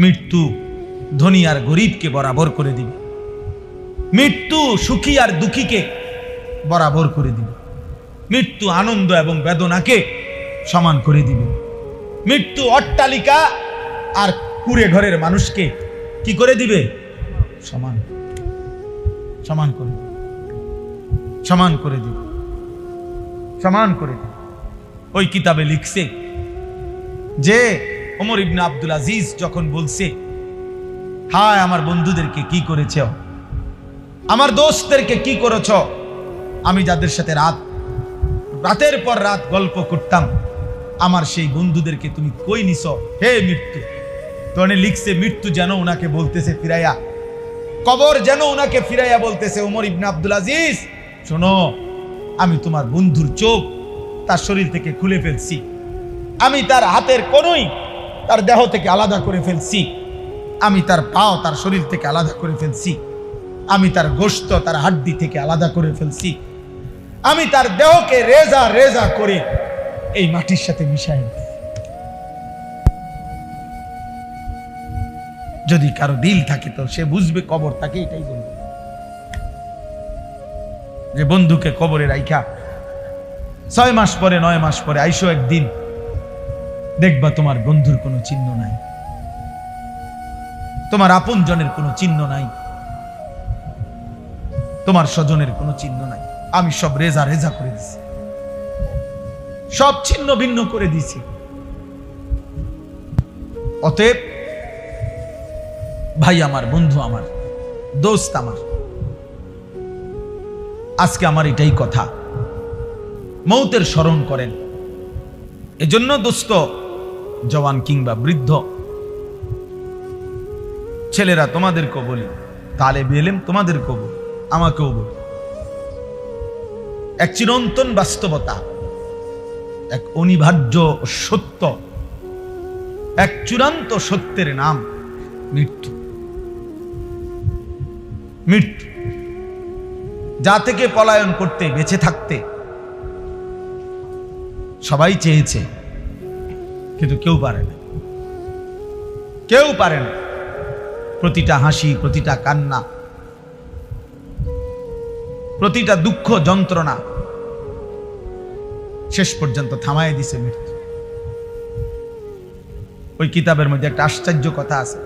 মৃত্যু ধনী আর গরিবকে বরাবর করে দিবে। মৃত্যু সুখী আর দুঃখীকে বরাবর করে দিবে। মৃত্যু আনন্দ এবং বেদনাকে সমান করে দিবে। মৃত্যু অট্টালিকা আর কুড়ে ঘরের মানুষকে কি করে দিবে? সমান সমান করে দিবে। সমান করে দিবে। সমান করে দিবে। ওই কিতাবে লিখছে যে ওমর ইবনে আব্দুল আজিজ যখন বলছে, হায় আমার বন্ধুদেরকে কি করেছ, আমার দোস্তদেরকে কি করেছ, আমি যাদের সাথে রাতের পর রাত গল্প করতাম, আমার সেই বন্ধুদেরকে তুমি কই নিছ হে মৃত্যু। তখন লিখছে মৃত্যু যেন ওনাকে বলতেছে ফিরাইয়া, কবর যেন ওনাকে ফিরাইয়া বলতেছে, ওমর ইবনে আব্দুল আজিজ শোনো, আমি তোমার বন্ধুর চোখ তার শরীর থেকে খুলে ফেলছি, আমি তার হাতের কোনই তার দেহ থেকে আলাদা করে ফেলছি, আমি তার পাও তার শরীর থেকে আলাদা করে ফেলছি, আমি তার গোশত তার হাড্ডি থেকে আলাদা করে ফেলছি, আমি তার দেহকে রেজা রেজা করে এই মাটির সাথে মিশাই। যদি কারো দিল থাকে তো সে বুঝবে, কবর তাকে এটাই বলবে যে বন্ধুকে কবরে রাইখা 6 মাস পরে 9 মাস পরে আইসো একদিন, দেখবা তোমার বন্ধুর কোনো চিহ্ন নাই, তোমার আপন জনের কোনো চিহ্ন নাই, তোমার স্বজনের কোনো চিহ্ন নাই। আমি সব রেজা রেজা করে দিছি, সব ছিন্ন ভিন্ন করে দিছি। অতএব ভাই আমার, বন্ধু আমার, দোস্ত আমার, আজকে আমার এটাই কথা, মৌতের স্মরণ করেন। এজন্য দোস্ত, জওয়ান কিংবা বৃদ্ধ ছেলেরা তোমাদেরকেও বলি, তালেবে ইলম তোমাদেরকেও বলি, আমাকেও বলি, এক চিরন্তন বাস্তবতা, এক অনিবার্য সত্য, এক চূড়ান্ত সত্যের নাম মৃত্যু। মৃত্যু যা থেকে পলায়ন করতে, বেঁচে থাকতে সবাই চেয়েছে, কিন্তু কেউ পারে না, কেউ পারে না। প্রতিটা হাসি, প্রতিটা কান্না, প্রতিটা দুঃখ যন্ত্রণা শেষ পর্যন্ত থামায় দিছে মৃত্যু। ওই কিতাবের মধ্যে একটা আশ্চর্য কথা আছে,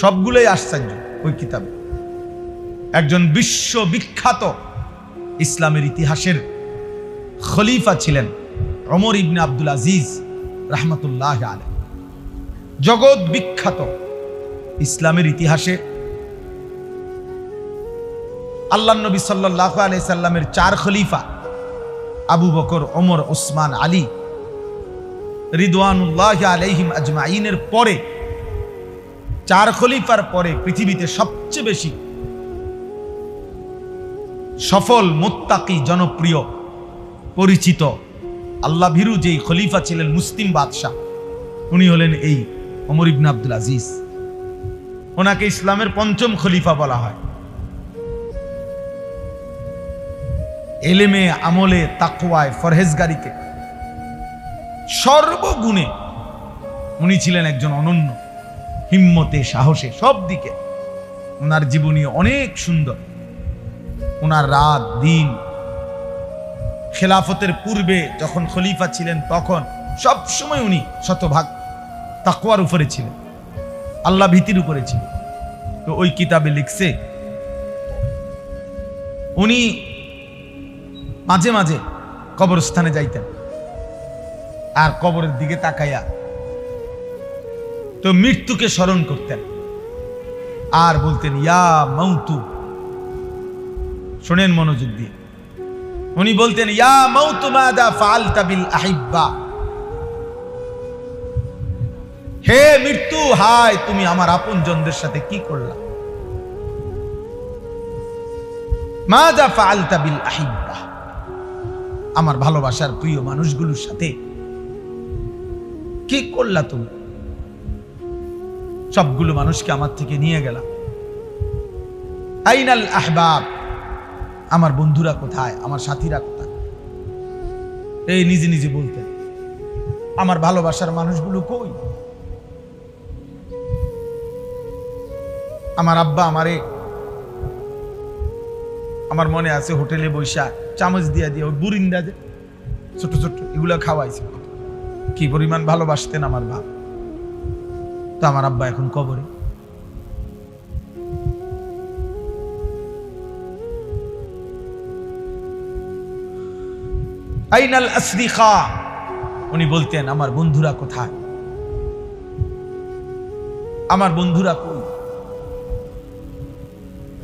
সবগুলোই আশ্চর্য। ওই কিতাবে একজন বিশ্ববিখ্যাত ইসলামের ইতিহাসের খলিফা ছিলেন ওমর ইবনে আব্দুল আজিজ রাহমাতুল্লাহ আলাইহি। জগৎ বিখ্যাত ইসলামের ইতিহাসে আল্লাহর নবী সাল্লাল্লাহু আলাইহি সাল্লামের 4 খলিফা আবু বকর, ওমর, ওসমান, আলী রিদওয়ানুল্লাহি আলাইহিম আজমাইনের পরে, 4 খলিফার পরে পৃথিবীতে সবচেয়ে বেশি সফল, মুত্তাকি, জনপ্রিয়, পরিচিত, আল্লাহ ভীরু যেই খলিফা ছিলেন, মুসলিম বাদশাহ, উনি হলেন এই ওমর ইবনে আব্দুল আজিজ। ওনাকে ইসলামের 5ম খলিফা বলা হয়। এলেমে, আমলে, তাকওয়ায়, ফরহেজগারিতে, সর্বগুণে উনি ছিলেন একজন অনন্য, হিম্মতে, সাহসে, সব দিকে ওনার জীবনী অনেক সুন্দর। ওনার রাত দিন, খেলাফতের পূর্বে যখন খলিফা ছিলেন তখন সব সময় উনি শতভাগ তাকওয়ার উপরে ছিলেন, আল্লাহ ভীতির উপরে ছিলেন। তো ওই কিতাবে লিখছে উনি মাঝে মাঝে কবরস্থানে যাইতেন, আর কবরের দিকে তাকাইয়া তো মৃত্যুকে স্মরণ করতেন, আর বলতেন ইয়া মাউতু। শোনেন মনোযোগ দিয়ে, উনি বলতেন ইয়া মাউতু মাযা ফাআলতা বিল আহিব্বা, হে মৃত্যু, হায় তুমি আমার আপনজনদের সাথে কি করলা। মাযা ফাআলতা বিল আহিব্বা, আমার ভালোবাসার প্রিয় মানুষগুলোর সাথে কি করলা তুমি। সবগুলো মানুষকে আমার থেকে নিয়ে গেলাম। আইনাল আহবাব, আমার বন্ধুরা কোথায়, আমার সাথীরা কোথায়। এই নিজে নিজে বলতেন আমার ভালোবাসার মানুষগুলো কই। আমার আব্বা আমারে, আমার মনে আছে, হোটেলে বৈশা চামচ দিয়া দিয়ে ওই বুরিন্দা যে ছোট ছোট এগুলো খাওয়াইছে। কি পরিমাণ ভালোবাসতেন আমার বাপ। তো আমার আব্বা এখন কবরে। আইনাল আসদিকা, উনি বলতেন আমার বন্ধুরা কোথায়, আমার বন্ধুরা কই।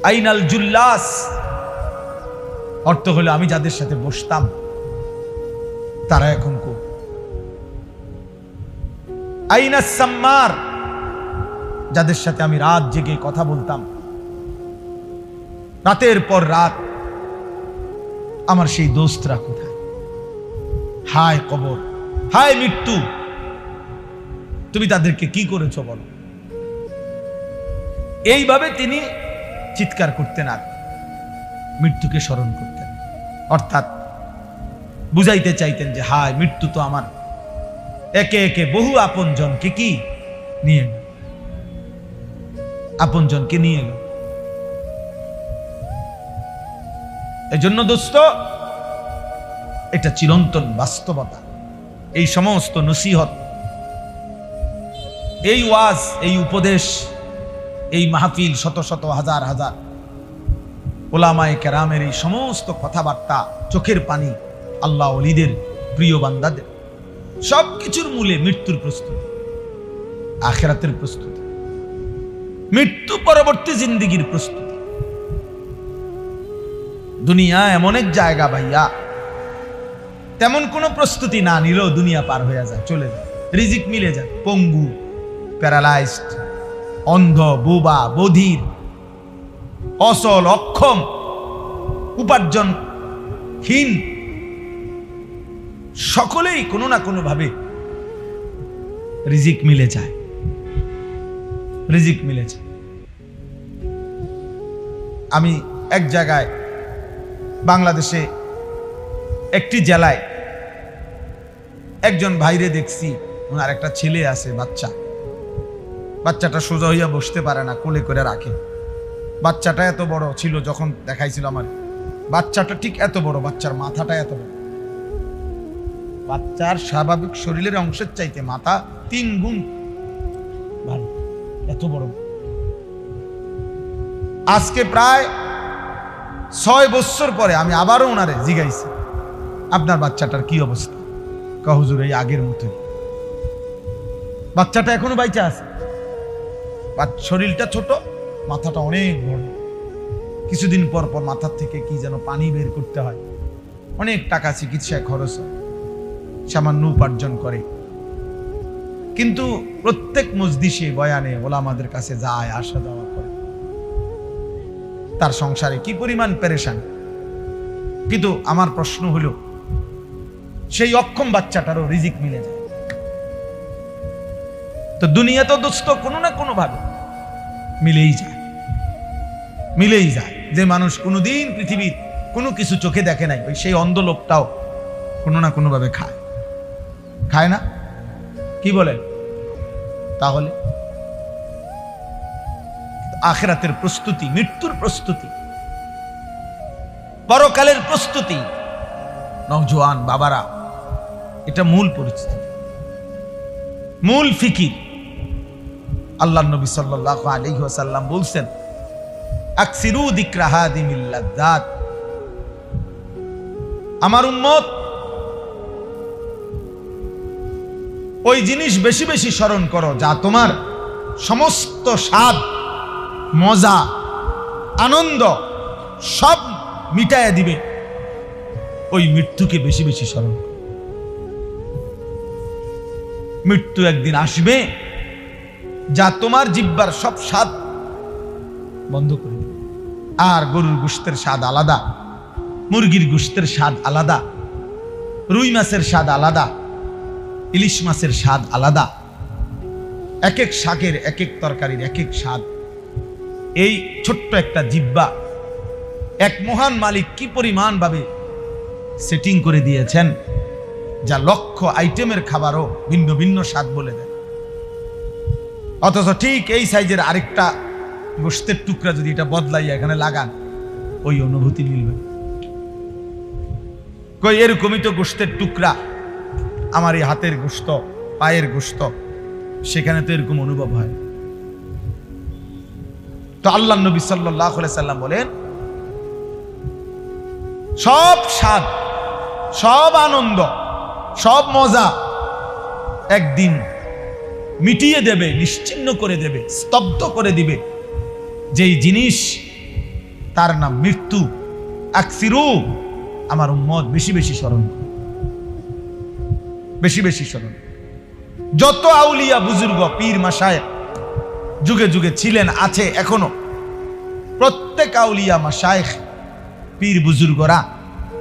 আইনাল জুল্লাস, অর্থ হলো আমি যাদের সাথে বসতাম তারা এখন কই। আইনাস সাম্মার, যাদের সাথে আমি রাত জেগে কথা বলতাম, রাতের পর রাত, আমার সেই দোস্তরা কোথায়। হায় কবর, হায় মৃত্যু, তুমি তাদেরকে কি করেছো বলো। এইভাবে তিনি চিৎকার করতেন আর মৃত্যুকে স্মরণ করতেন। অর্থাৎ বুঝাইতে চাইতেন যে হায় মৃত্যু তো আমার একে একে বহু আপনজনকে কি নিয়ে এলো, আপনজনকে নিয়ে এলো। এজন্য দোস্ত, এটা চিরন্তন বাস্তবতা। এই সমস্ত নসিহত, এই ওয়াজ, এই উপদেশ, এই মাহফিল, শত শত হাজার হাজার ওলামায়ে কেরামের এই সমস্ত কথাবার্তা, চোখের পানি, আল্লাহ ওলিদের প্রিয় বান্দাদের, সবকিছুর মূলে মৃত্যুর প্রস্তুতি, আখিরাতের প্রস্তুতি, মৃত্যু পরবর্তী জিন্দেগির প্রস্তুতি। দুনিয়া এমন এক জায়গা ভাইয়া, তেমন কোনো প্রস্তুতি না নিলেও দুনিয়া পার হয়ে যায়, চলে যায়, রিজিক মিলে যায়। পঙ্গু, প্যারালাইজড, অন্ধ, বোবা, বধির, অসল, অক্ষম, উপার্জনহীন, সকলেই কোনো না কোনো ভাবে রিজিক মিলে যায়, রিজিক মিলে যায়। আমি এক জায়গায় বাংলাদেশে একটি জেলায় একজন ভাইরে দেখছি, ওনার একটা ছেলে আছে, বাচ্চাটা সোজা হইয়া বসতে পারে না, কোলে করে রাখে। বাচ্চাটা এত বড় ছিল, যখন দেখাইছিল আমার, বাচ্চাটা ঠিক এত বড়, বাচ্চার মাথাটা এত বড়, বাচ্চার স্বাভাবিক শরীরের অংশের চাইতে মাথা 3 গুণ ভারী, এত বড়। আজকে প্রায় 6 বছর পরে আমি আবারও ওনারে জিজ্ঞাইছি, আপনার বাচ্চাটার কি অবস্থা? হুজুর এই আগের মতোই, বাচ্চাটা এখনো বাইচা আছে, শরীরটা ছোট, মাথাটা অনেক বড়। কিছুদিন পর পর মাথার থেকে কি যেন পানি বের করতে হয়, অনেক টাকা চিকিৎসায় খরচ হয়, সামান্য উপার্জন করে। কিন্তু প্রত্যেক মজলিসে বয়ানে ওলামাদের কাছে যায়, আসা যাওয়া করে, তার সংসারে কি পরিমাণ পেরেশান। কিন্তু আমার প্রশ্ন হলো, সেই অক্ষম বাচ্চাটারও রিজিক মিলে যায়। তো দুনিয়া তো দোস্ত কোনো না কোনো ভাবে মিলেই যায়, মিলেই যায়। যে মানুষ কোনোদিন পৃথিবীর কোনো কিছু চোখে দেখে নাই, ওই সেই অন্ধ লোকটাও কোনো না কোনো ভাবে খায়, খায় না? কি বলেন? তাহলে আখিরাতের প্রস্তুতি, মৃত্যুর প্রস্তুতি, পরকালের প্রস্তুতি, নওজোয়ান বাবারা, এটা মূল পরিস্থিতি, মূল ফিকির। আল্লাহ নবী সাল্লাল্লাহু আলাইহি ওয়াসাল্লাম বলছেন, আকসিরু যিকরা হাদিমিল লাযযাত, আমার উম্মত ওই জিনিস বেশি বেশি স্মরণ করো যা তোমার সমস্ত স্বাদ, মজা, আনন্দ সব মিটায়া দিবে। ওই মৃত্যুকে বেশি বেশি স্মরণ করো। মৃত্যু একদিন আসবে যা তোমার জিহ্বার সব স্বাদ বন্ধ করে দিবে। আর গরুর গোশতের স্বাদ আলাদা, মুরগির গোশতের স্বাদ আলাদা, রুই মাছের স্বাদ আলাদা, ইলিশ মাছের স্বাদ আলাদা, এক এক শাকের, এক এক তরকারির এক এক স্বাদ। এই ছোট্ট একটা জিহ্বা এক মহান মালিক কি পরিমাণ ভাবে সেটিং করে দিয়েছেন, যা লক্ষ আইটেমের খাবারও ভিন্ন ভিন্ন স্বাদ বলে দেয়। অথচ ঠিক এই সাইজের আরেকটা গোশতের টুকরা যদি এটা বদলাইয়া এখানে লাগান, ওই অনুভূতি মিলবে। কই এরকমই তো গোশতের টুকরা, আমার এই হাতের গোশত, পায়ের গোশত, সেখানে তো এরকম অনুভব হয়। তো আল্লাহ নবী সাল্লাল্লাহু আলাইহি সাল্লাম বলেন, সব স্বাদ, সব আনন্দ, সব মজা একদিন মিটিয়ে দেবে, নিশ্চিহ্ন করে দেবে, স্তব্ধ করে দিবে যেই জিনিস, তার নাম মৃত্যু। আকসিরু, আমার উম্মত বেশি বেশি স্মরণ, বেশি বেশি স্মরণ। যত আউলিয়া বুজুর্গ পীর মাশায়েখ যুগে যুগে ছিলেন, আছে এখনো, প্রত্যেক আউলিয়া মাশায়েখ পীর বুজুর্গরা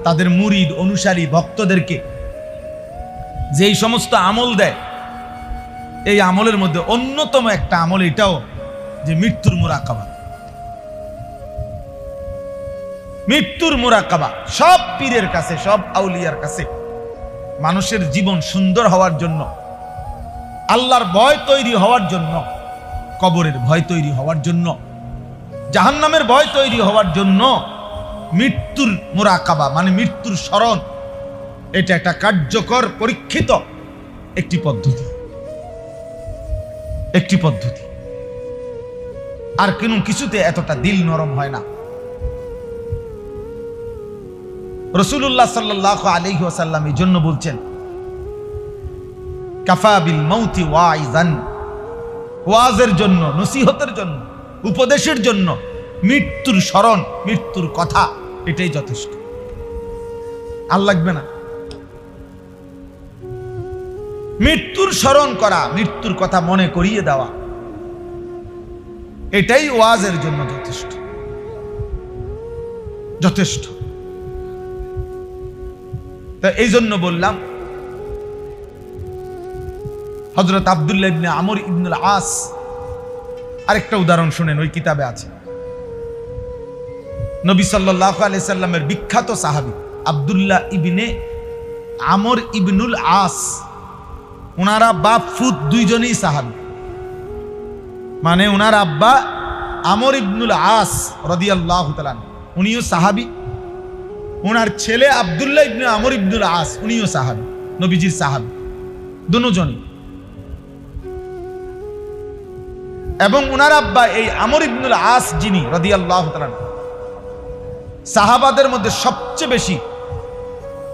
তাদের মুরিদ অনুসারী ভক্তদেরকে যেই সমস্ত আমল দেয়, এই আমলের মধ্যে অন্যতম একটা আমল এটাও যে মৃত্যুর মুরাকাবা। মৃত্যুর মুরাকাবা সব পীরের কাছে, সব আউলিয়ার কাছে মানুষের জীবন সুন্দর হওয়ার জন্য, আল্লাহর ভয় তৈরি হওয়ার জন্য, কবরের ভয় তৈরি হওয়ার জন্য, জাহান্নামের ভয় তৈরি হওয়ার জন্য মৃত্যুর মুরাকাবা মানে মৃত্যুর স্মরণ, এটা একটা কার্যকর পরীক্ষিত একটি পদ্ধতি, একটি পদ্ধতি। আর কোনো কিছুতে এতটা দিল নরম হয় না। রাসূলুল্লাহ সাল্লাল্লাহু আলাইহি ওয়াসাল্লাম এই জন্য বলছেন, কাফা বিল মাউতি ওয়াইজান, ওয়াজের জন্য, নসিহতের জন্য, উপদেশের জন্য মৃত্যুর স্মরণ, মৃত্যুর কথা, এটাই যথেষ্ট। আর লাগবে না। মৃত্যুর স্মরণ করা, মৃত্যুর কথা মনে করিয়ে দেওয়া, এটাই ওয়াজের জন্য যথেষ্ট, যথেষ্ট। তা এই জন্য বললাম, হযরত আব্দুল্লাহ ইবনে আমর ইবনুল আস, আরেকটা উদাহরণ শুনেন, ওই কিতাবে আছে। নবী সাল্লাল্লাহু আলাইহি সাল্লামের বিখ্যাত সাহাবী আব্দুল্লাহ ইবনে আমর ইবনুল আস, ওনারা বাপ ফুত দুইজনই সাহাবী। মানে ওনার আব্বা আমর ইবনুল আস রাদিয়াল্লাহু তাআলা উনিও সাহাবী, ওনার ছেলে আব্দুল্লাহ ইবনে আমর ইবনুল আস উনিও সাহাবী, নবীজির সাহাবী দুজনই। এবং ওনার আব্বা এই আমর ইবনুল আস যিনি রাদিয়াল্লাহু তাআলা, সাহাবাদের মধ্যে সবচেয়ে বেশি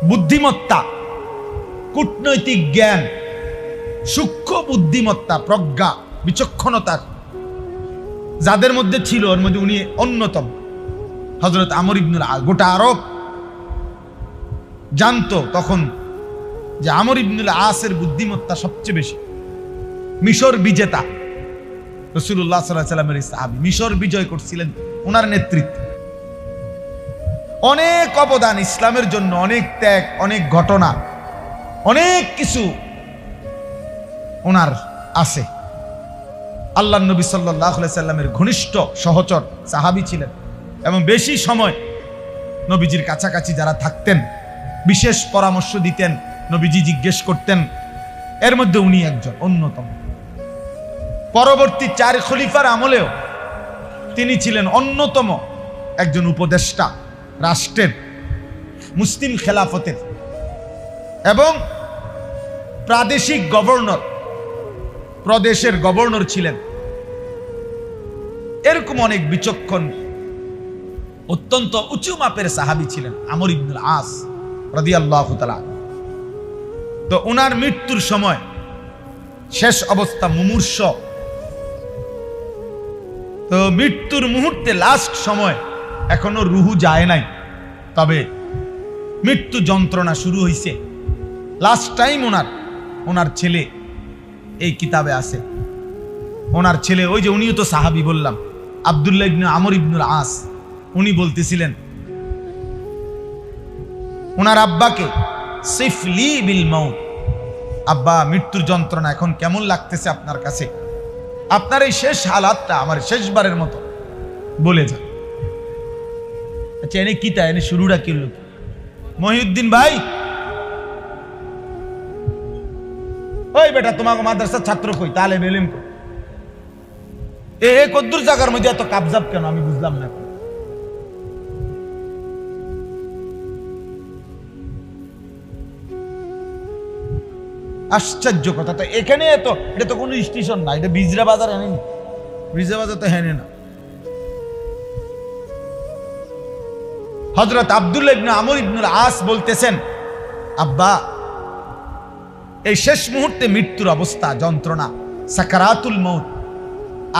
বুদ্ধিমত্তা, কূটনৈতিক জ্ঞান, সূক্ষ্ম বুদ্ধিমত্তা, প্রজ্ঞা, বিচক্ষণতার যাদের মধ্যে ছিল, ওর মধ্যে উনি অন্যতম। হযরত আমর ইবনুল আস, গোটা আরব জানতো তখন যে আমর ইবনুল আসের বুদ্ধিমত্তা সবচেয়ে বেশি। মিশর বিজেতা রাসূলুল্লাহ সাল্লাল্লাহু আলাইহি ওয়াসাল্লামের সাহাবী, মিশর বিজয় করছিলেন ওনার নেতৃত্বে। অনেক অবদান ইসলামের জন্য, অনেক ত্যাগ, অনেক ঘটনা, অনেক কিছু ওনার আছে। আল্লাহর নবী সাল্লাল্লাহু আলাইহি ওয়াসাল্লামের ঘনিষ্ঠ সহচর সাহাবী ছিলেন এবং বেশি সময় নবীজির কাছাকাছি যারা থাকতেন, বিশেষ পরামর্শ দিতেন, নবীজি জিজ্ঞেস করতেন, এর মধ্যে উনি একজন অন্যতম। পরবর্তী 4 খলিফার আমলেও তিনি ছিলেন অন্যতম একজন উপদেষ্টা, রাষ্ট্রের, মুসলিম খেলাফতের এবং প্রাদেশিক গভর্নর, প্রদেশের গভর্নর ছিলেন। এরকম অনেক বিচক্ষণ, অত্যন্ত উঁচু মাপের সাহাবী ছিলেন আমর ইবনুল আস রাদিয়াল্লাহু তাআলা। তো ওনার মৃত্যুর সময় শেষ অবস্থা মুমূর্ষ, তো মৃত্যুর মুহূর্তে লাস্ট সময় এখনো রুহু যায় নাই, তবে মৃত্যু যন্ত্রণা শুরু হয়েছে। লাস্ট টাইম ওনার ছেলে, এই কিতাবে আছে, ওনার ছেলে, ওই যে উনিও তো সাহাবী বললাম, আব্দুল্লাহ ইবনে আমর ইবনুল আস, উনি বলতেছিলেন ওনার আব্বাকে, সিফলি বিল মাউত, আব্বা মৃত্যুর যন্ত্রণা এখন কেমন লাগতেছে আপনার কাছে? আপনার এই শেষ হালাতটা আমার শেষবারের মতো বলে যান। আচ্ছা, এনে কিতা, এনে শুরুটা কি লোক? মহিউদ্দিন ভাই, ওই বেটা তোমাকে মাদ্রাসার ছাত্র কই, তাহলে বেলিম কই? এ কদ্দুর জায়গার মধ্যে এত কাবজাব কেন আমি বুঝলাম না। আশ্চর্য কথা। তো এখানে এটা তো কোনো স্টেশন না, এটা বিজরা বাজার এনে না, বিজরা বাজার তো হেনে না। হযরত আব্দুল্লাহ ইবনে আমর ইবনুল আস বলতেছেন, আব্বা এই শেষ মুহূর্তে মৃত্যুর অবস্থা, যন্ত্রণা, সাকারাতুল মউত,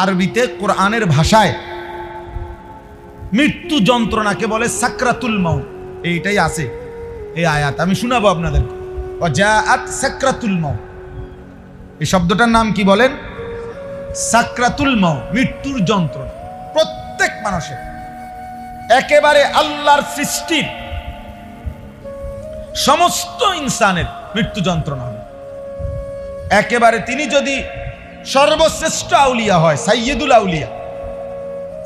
আরবিতে কোরআনের ভাষায় মৃত্যু যন্ত্রণাকে বলে সাকরাতুল মউত। এইটাই আছে এই আয়াত, আমি শোনাবো আপনাদেরকে। ওয়াজাআত সাকরাতুল মউত, এই শব্দটার নাম কি বলেন? সাকরাতুল মউত, মৃত্যুর যন্ত্রণা। প্রত্যেক মানুষের, একেবারে আল্লাহর সৃষ্টির সমস্ত ইনসানের মৃত্যু যন্ত্রণা হবে। একেবারে তিনি যদি সর্বশ্রেষ্ঠ আউলিয়া হয়, সাইয়্যিদুল আউলিয়া,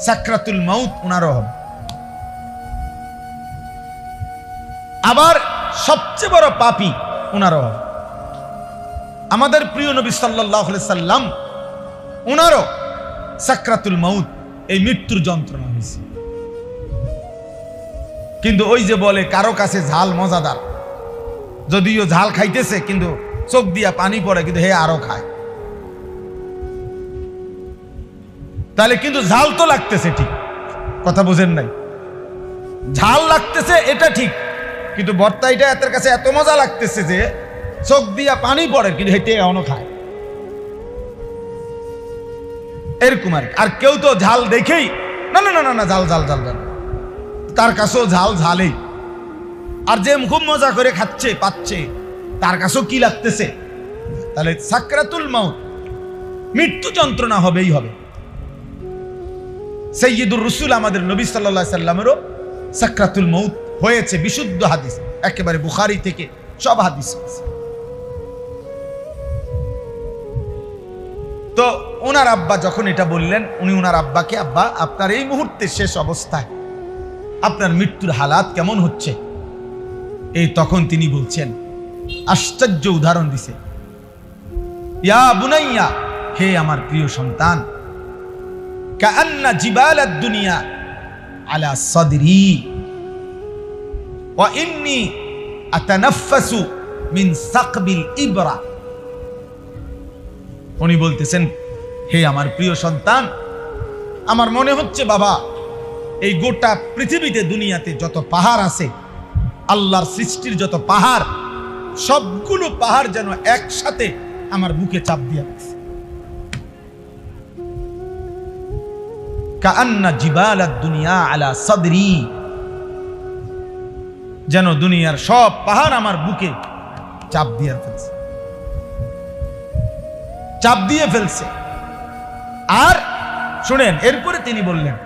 সাকরাতুল মউত উনারও হবে। আবার সবচেয়ে বড় পাপী উনারও হবে। আমাদের প্রিয় নবী সাল্লাল্লাহু আলাইহি সাল্লাম, উনারও সাকরাতুল মউত, এই মৃত্যুর যন্ত্রণা হয়েছে। কিন্তু ওই যে বলে কারো কাছে ঝাল মজাদার, যদিও ঝাল খাইতেছে কিন্তু চোখ দিয়া পানি পড়ে, কিন্তু হে আরো খায়। তাহলে কিন্তু ঝাল তো লাগতেছে, ঠিক কথা বুঝেন নাই? ঝাল লাগতেছে এটা ঠিক, কিন্তু ভর্তাইটা এর কাছে এত মজা লাগতেছে যে চোখ দিয়া পানি পড়ে, কিন্তু হেঁটে এখনো খায়। এরকম আর কেউ তো ঝাল দেখেই না না না না ঝাল ঝাল ঝাল ঝাল, তার কাছেও ঝাল ঝালেই। আর যে খুব মজা করে খাচ্ছে পাচ্ছে, তার কাছেও কি লাগতেছে? তাহলে সাকরাতুল মউত, মৃত্যু যন্ত্রণা হবেই হবে। সাইয়্যিদুর রাসূল আমাদের নবী সাল্লাল্লাহু আলাইহি সাল্লামেরও সাকরাতুল মউত হয়েছে, বিশুদ্ধ হাদিস, একেবারে বুখারী থেকে সব হাদিস আছে। তো ওনার আব্বা যখন এটা বললেন, উনি ওনার আব্বাকে, আব্বা আপনার এই মুহূর্তে শেষ অবস্থায় আপনার মৃত্যুর হালাত কেমন হচ্ছে, এই তখন তিনি বলছেন, আশ্চর্য উদাহরণ দিছে, ইয়া বুনাইয়া, হে আমার প্রিয় সন্তান, কাআন্না জিবালাদ দুনিয়া আলা সাদরি ওয়া ইন্নী আতানাফাসু মিন সাকবিল ইবরা। উনি বলতেছেন, হে আমার প্রিয় সন্তান, আমার মনে হচ্ছে বাবা, এই গোটা পৃথিবীতে দুনিয়াতে যত পাহাড় আছে, আল্লাহর সৃষ্টির যত পাহাড়, সবগুলো পাহাড় যেন একসাথে আমার বুকে চাপ দিয়ে আছে। কাআন্না জিবালাদ দুনিয়া আলা সাদরি, যেন দুনিয়ার সব পাহাড় আমার বুকে চাপ দিয়ে ফেলছে, চাপ দিয়ে ফেলছে। আর শুনেন, এরপরে তিনি বললেন,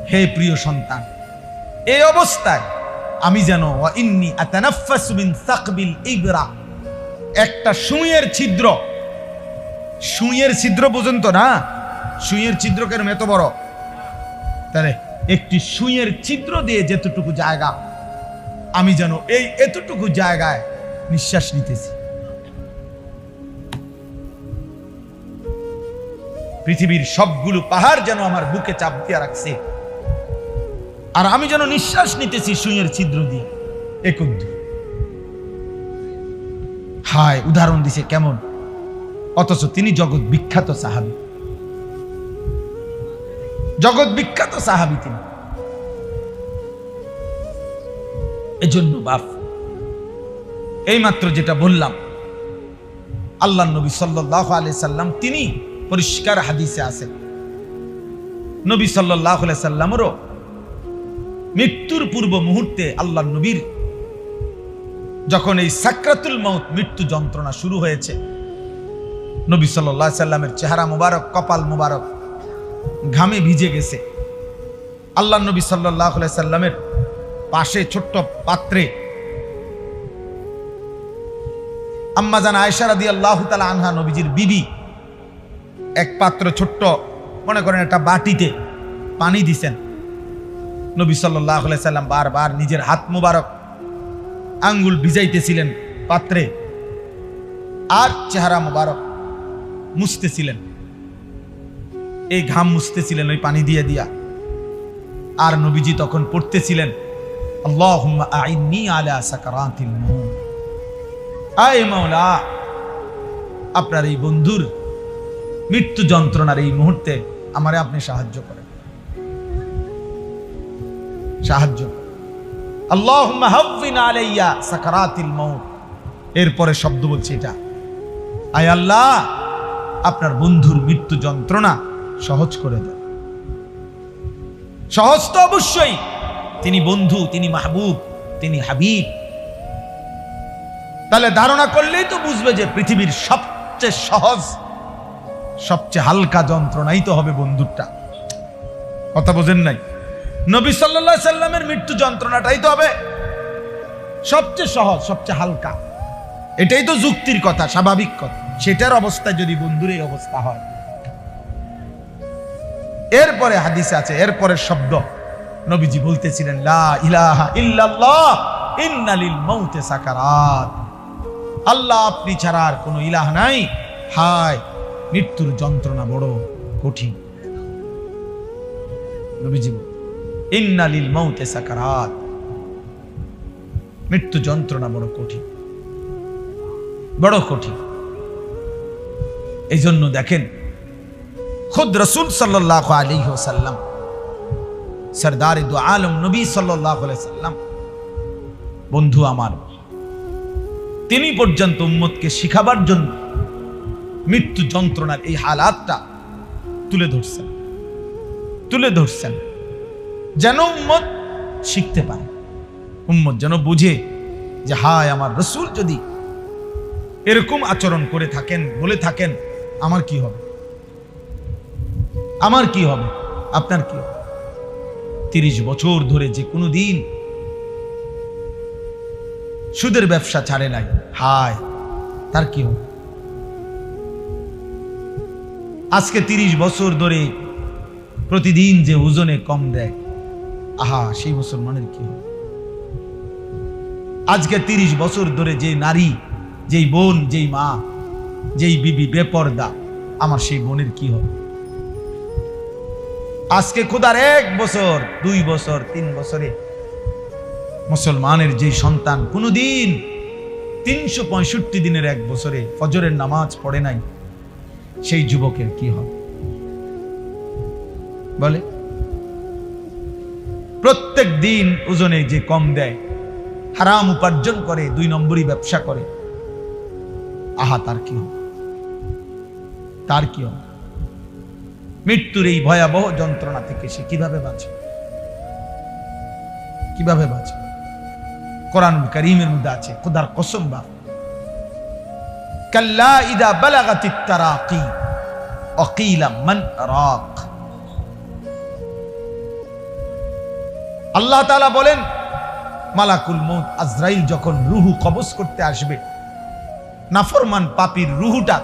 হে প্রিয় সন্তান, এই অবস্থায় আমি যেন ওয়া ইন্নী আতানাফাসু মিন সাকবিল ইবরা, একটা সুইয়ের ছিদ্র, সুইয়ের ছিদ্র পর্যন্ত না, সুইয়ের ছিদ্র কেন এত বড়? তাহলে একটি সুইয়ের ছিদ্র দিয়ে যেতটুকু জায়গা, আমি যেন এই এতটুকু জায়গায় নিঃশ্বাস নিতেছি। পৃথিবীর সবগুলো পাহাড় যেন আমার বুকে চাপ দিয়ে রাখছে, আর আমি যেন নিঃশ্বাস নিতেছি সুইয়ের ছিদ্র দিয়ে। হায়, উদাহরণ দিছে কেমন! অথচ তিনি জগৎ বিখ্যাত সাহাবী, জগৎ বিখ্যাত সাহাবী তিনি। এজন্য বাপ, এইমাত্র যেটা বললাম, আল্লাহর নবী সাল্লাল্লাহু আলাইহি সাল্লাম, তিনি পরিষ্কার হাদিসে আছে, নবী সাল্লাল্লাহু আলাইহি সাল্লামেরও মৃত্যুর পূর্ব মুহূর্তে আল্লাহর নবীর যখন এই সাকরাতুল মউত, মৃত্যু যন্ত্রণা শুরু হয়েছে, নবী সাল্লাল্লাহু আলাইহি সাল্লামের চেহারা মুবারক, কপাল মুবারক ঘামে ভিজে গেছে। আল্লাহর নবী সাল্লাল্লাহু আলাইহি সাল্লামের পাশে ছোট্ট পাত্রে আম্মা জান আয়েশা রাদিয়াল্লাহু তাআলা আনহা, নবীজির বিবি, এক পাত্র ছোট্ট, মনে করেন একটা বাটিতে পানি দিছেন। নবী সাল্লাল্লাহু আলাইহি সাল্লাম বারবার নিজের হাত মুবারক আঙ্গুল ভিজাইতেছিলেন পাত্রে, আর চেহারা মুবারক মুছতেছিলেন। এই ঘাম মুছতেছিলেন ওই পানি দিয়ে দিয়া। আর নবীজি তখন পড়তেছিলেন আল্লাহুম্মা আইন্নি আলা সাকারাতিল মউত। আয় মাওলা, আপনার এই বন্ধুর মৃত্যু যন্ত্রণার এই মুহূর্তে আমারে আপনি সাহায্য করেন, সাহায্য। আল্লাহুম্মা হাওয়িন আলাইয়া সাকারাতিল মউত। এরপরে শব্দ বলছে এটা, আয় আল্লাহ, আপনার বন্ধুর মৃত্যু যন্ত্রণা সহজ করে দেন। সহজ তো অবশ্যই, তিনি বন্ধু, তিনি মাহবুব, তিনি হাবিব। তাহলে ধারণা করলেই তো বুঝবে যে পৃথিবীর সবচেয়ে সহজ, সবচেয়ে হালকা যন্ত্রণাই তো হবে বন্ধুরটা। কথা বোঝেন নাই? নবী সাল্লাল্লাহু আলাইহি সাল্লামের মৃত্যু যন্ত্রণাটাই তো হবে সবচেয়ে সহজ, সবচেয়ে হালকা। এটাই তো যুক্তির কথা, স্বাভাবিক কথা। সেটার অবস্থায় যদি বন্ধুর এই অবস্থা হয়, এরপরে হাদিসে আছে, এরপরে শব্দ নবীজি বলতেছিলেন লা ইলাহা ইল্লাল্লাহ ইন্না লিল মাউতি সাকারাত। আল্লাহ আপনি ছাড়া আর কোনো ইলাহ নাই, হায় মৃত্যুর যন্ত্রণা বড় কঠিন। নবীজি ইন্না লিল মাউতি সাকারাত, মৃত্যু যন্ত্রণা বড় কঠিন, বড় কঠিন। এই জন্য দেখেন খুদ রাসূল সাল্লাল্লাহু আলাইহি ওয়াসাল্লাম, সরদারে দু আলম নবী সাল্লাল্লাহু আলাইহি ওয়াসাল্লাম, বন্ধু আমার, তিনি পর্যন্ত উম্মতকে শিখাবার জন্য মৃত্যু যন্ত্রণার এই হালাতটা তুলে ধরছেন, যেন উম্মত শিখতে পারে, উম্মত যেন বুঝে যে হায় আমার রাসূল যদি এরকম আচরণ করে থাকেন, বলে থাকেন, আমার কি হবে, আমার কি হবে, আপনার কি হবে। 30 বছর ধরে যে কোনো দিন সুদের ব্যবসা ছাড়ে নাই, হায় তার কি হবে। আজকে 30 বছর ধরে প্রতিদিন যে ওজনে কম দেয়, আহা সেই মুসলমানের কি হবে। আজকে 30 বছর ধরে যে নারী, যেই বোন, যেই মা, যেই বিবি বেপর্দা, আমার সেই বোনের কি হবে। আজকে খোদার 1 বছর, 2 বছর, 3 বছরে মুসলমানের যে সন্তান কোনদিন 365 দিনের 1 বছরে ফজরের নামাজ পড়ে নাই, সেই যুবকের কি হবে বলে। প্রত্যেক দিন ওজনে যে কম দেয়, হারাম উপার্জন করে, 2 নম্বরই ব্যবসা করে, আহা তার কি হবে, তার কি হবে। মৃত্যুর এই ভয়াবহ যন্ত্রণা থেকে সে কিভাবে বাঁচে, কিভাবে বাঁচে। কোরআনুল কারীমের মধ্যে আছে, খোদার কসম বা কাল্লা ইদা বালাগাতিত তারাকি অকিলা মান রাক। আল্লাহ তাআলা বলেন, মালাকুল মউত আজরাইল যখন রুহু কবজ করতে আসবে, নাফরমান পাপীর রুহুটা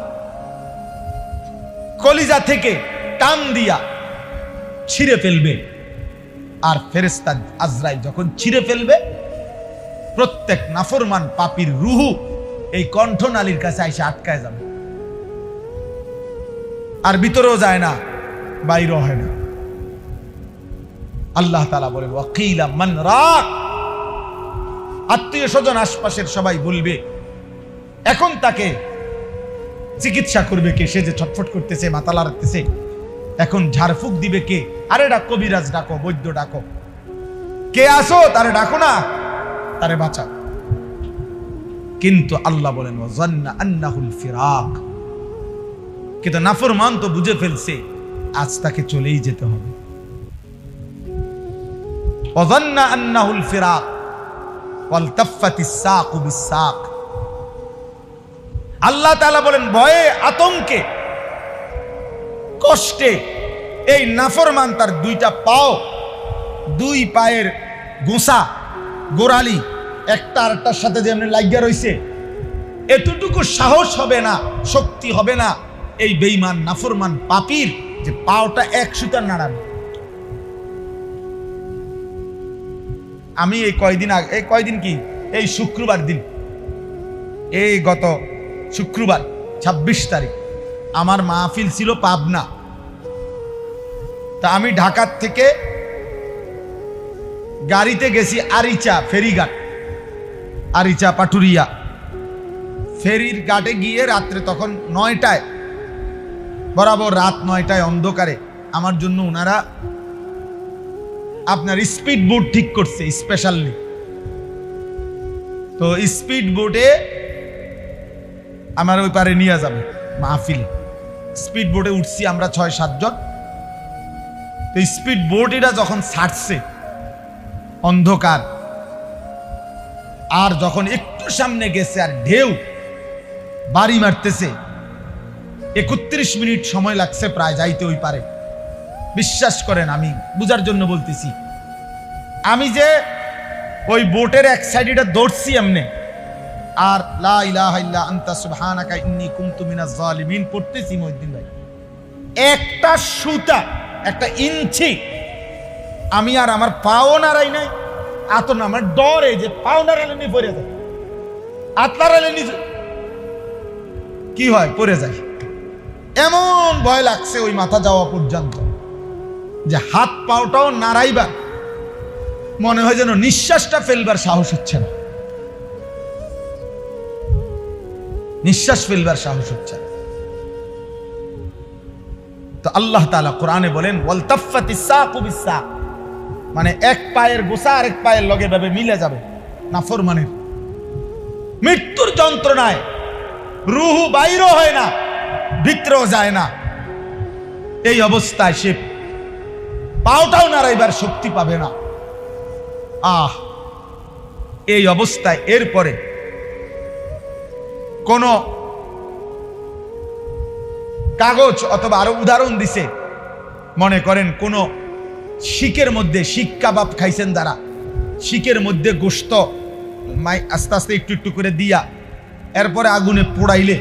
কলিজা থেকে টান দিয়া ছিঁড়ে ফেলবে। আর ফেরেশতা আজরাইল যখন ছিঁড়ে ফেলবে, প্রত্যেক নাফরমান পাপীর রুহু এই কণ্ঠনালীর কাছে এসে আটকায় যাবে, আর ভিতরেও যায় না, বাইরেও হয় না। আল্লাহ তাআলা বলেন ওয়াকিলা মান রাক। আত্মীয় স্বজন আশপাশের সবাই বলবে, এখন তাকে চিকিৎসা করবে কে, সে যে ছটফট করতেছে, মাথা লাড়তেছে, এখন ঝাড়ফুঁক দিবে কে, আরে ডাক কবিরাজ ডাকো, বৈদ্য ডাকো, কে আসো, তারে ডাকো না, তারে বাঁচাও। কিন্তু আল্লাহ বলেন ওয়াজান্না আন্নাহুল ফিরাক, কিন্তু নাফরমান তো বুঝে ফেলছে আজ তাকে চলেই যেতে হবে। ওয়াজান্না আন্নাহুল ফিরাক ওয়ালতাফাতিস সাকু বিস-সাক। আল্লাহ তাআলা বলেন ভয়ে, আতঙ্কে, কষ্টে এই নাফরমান তার 2টা পাও, 2 পায়ের গোসা, গোড়ালি একটা আরেকটার সাথে যেমন লাগিয়া রইছে, এতটুকু সাহস হবে না, শক্তি হবে না এই বেঈমান নাফরমান পাপীর যে পাওটা 1 সুতার নাড়াবে। আমি এই কয়দিন কি, এই শুক্রবার দিন, এই গত শুক্রবার 26 তারিখ আমার মাহফিল ছিল পাবনা। তা আমি ঢাকার থেকে গাড়িতে গেছি আরিচা ফেরিঘাট, আরিচা পাটুরিয়া ফেরির ঘাটে গিয়ে রাত্রে তখন 9টায়, বরাবর রাত 9টায় অন্ধকারে আমার জন্য ওনারা আপনার স্পিড বোট ঠিক করছে স্পেশালি। তো স্পিড বোটে আমার ওই পারে নিয়ে যাবে মাহফিলে। স্পিড বোটে উঠছি আমরা 6-7 জন। তো স্পিড বোট এটা যখন ছাড়ছে অন্ধকার, আর যখন একটু সামনে গেছে আর ঢেউ বাড়ি মারতেছে, 31 মিনিট সময় লাগছে প্রায় যাইতে ওই পারে। বিশ্বাস করেন, আমি বুঝার জন্য বলতেছি, আমি যে ওই বোটের এক সাইড এটা দৌড়ছি এমনি, আর লা ইলাহা ইল্লা আনতা সুবহানাকা ইন্নী কুনতু মিনাজ জালিমিন পড়তেছি মহিউদ্দিন ভাই। একটা সুতা, একটা ইঞ্চি আমি আর আমার পাও নাড়াই নাই। এত না আমার ডরে যে পাও নাড়ালে নিয়ে পড়ে যায়, হাত নাড়ালে নিচে কি হয় পড়ে যায়। এমন ভয় লাগছে ওই মাথা যাওয়া পর্যন্ত যে হাত পাওটাও নাড়াইবার মনে হয় যেন নিঃশ্বাসটা ফেলবার সাহস হচ্ছে না, নিঃশ্বাস ফেলবার সাহস হচ্ছে না। তো আল্লাহ তাআলা কোরআনে বলেন ওয়ালতাফাতিস সাকু বিসাক, মানে এক পায়ের গোছা আরেক পায়ের লগে ভাবে মিলে যাবে নাফরমানের। মৃত্যুর যন্ত্রণায় রূহ বাইরও হয় না, ভিতরেও যায় না। এই অবস্থায় সে পাওটাও নাড়াইবার শক্তি পাবে না। এই অবস্থায় এরপরে কোন কাগজ অথবা আরো উদাহরণ দিছে, মনে করেন কোন শিকের মধ্যে, শিক কাবাব খাইছেন যারা, শিকের মধ্যে গোশত আস্তে আস্তে একটু একটু করে দিয়া এরপরে আগুনে পোড়াইলে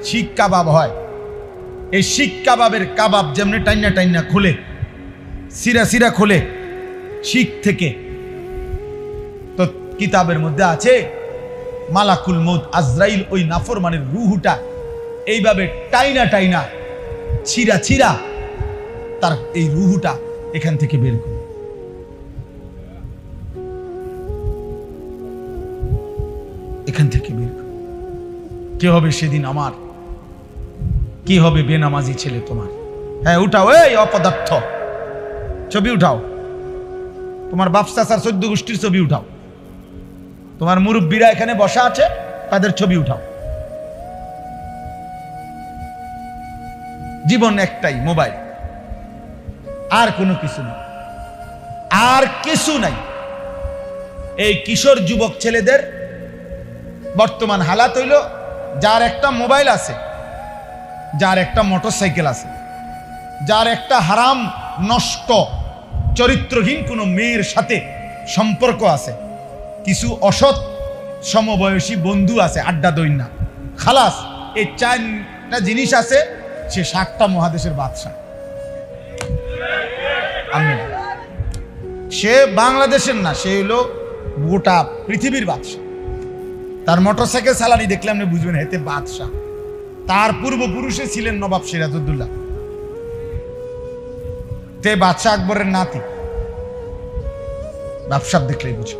শিক কাবাব হয়। এই শিক কাবাবের কাবাব যেমনি টাইনা টাইনা খোলে, সিরা সিরা খোলে শিক থেকে। তো কিতাবের মধ্যে আছে মালাকুল মউত আজরাইল ওই নাফরমানের রূহটা এইভাবে টাইনা টাইনা ছিঁড়া ছিঁড়া তার এই রূহটা এখান থেকে বের করে। এখান থেকে বের করে কে হবে সেদিন আমার, কি হবে বেনামাজি ছেলে তোমার। হ্যাঁ উঠাও, এই অপদার্থ ছবি উঠাও, তোমার বাপ চাচার 14 গোষ্ঠীর ছবি উঠাও, তোমার মুরব্বীরা এখানে বসা আছে তাদের ছবি উঠাও। জীবন একটাই, মোবাইল, আর কোনো কিছু নেই, আর কিছু নাই। এই কিশোর যুবক ছেলেদের বর্তমান হালাত হইল, যার একটা মোবাইল আছে, যার একটা মোটরসাইকেল আছে, যার একটা হারাম নষ্ট চরিত্রহীন কোনো মেয়ের সাথে সম্পর্ক আছে, কিছু অসৎ সমবয়সী বন্ধু আছে, আড্ডা দইন না, খালাস এই 4টা জিনিস আছে, সে 7টা মহাদেশের বাদশা। সে বাংলাদেশের না, সে হলো গোটা পৃথিবীর বাদশা। তার মোটরসাইকেল চালানি দেখলে আপনি বুঝবেন এতে বাদশা। তার পূর্বপুরুষে ছিলেন নবাব সিরাজউদ্দৌলা, তে বাদশাহ আকবরের নাতি। ব্যবসাপ দেখলেই বুঝো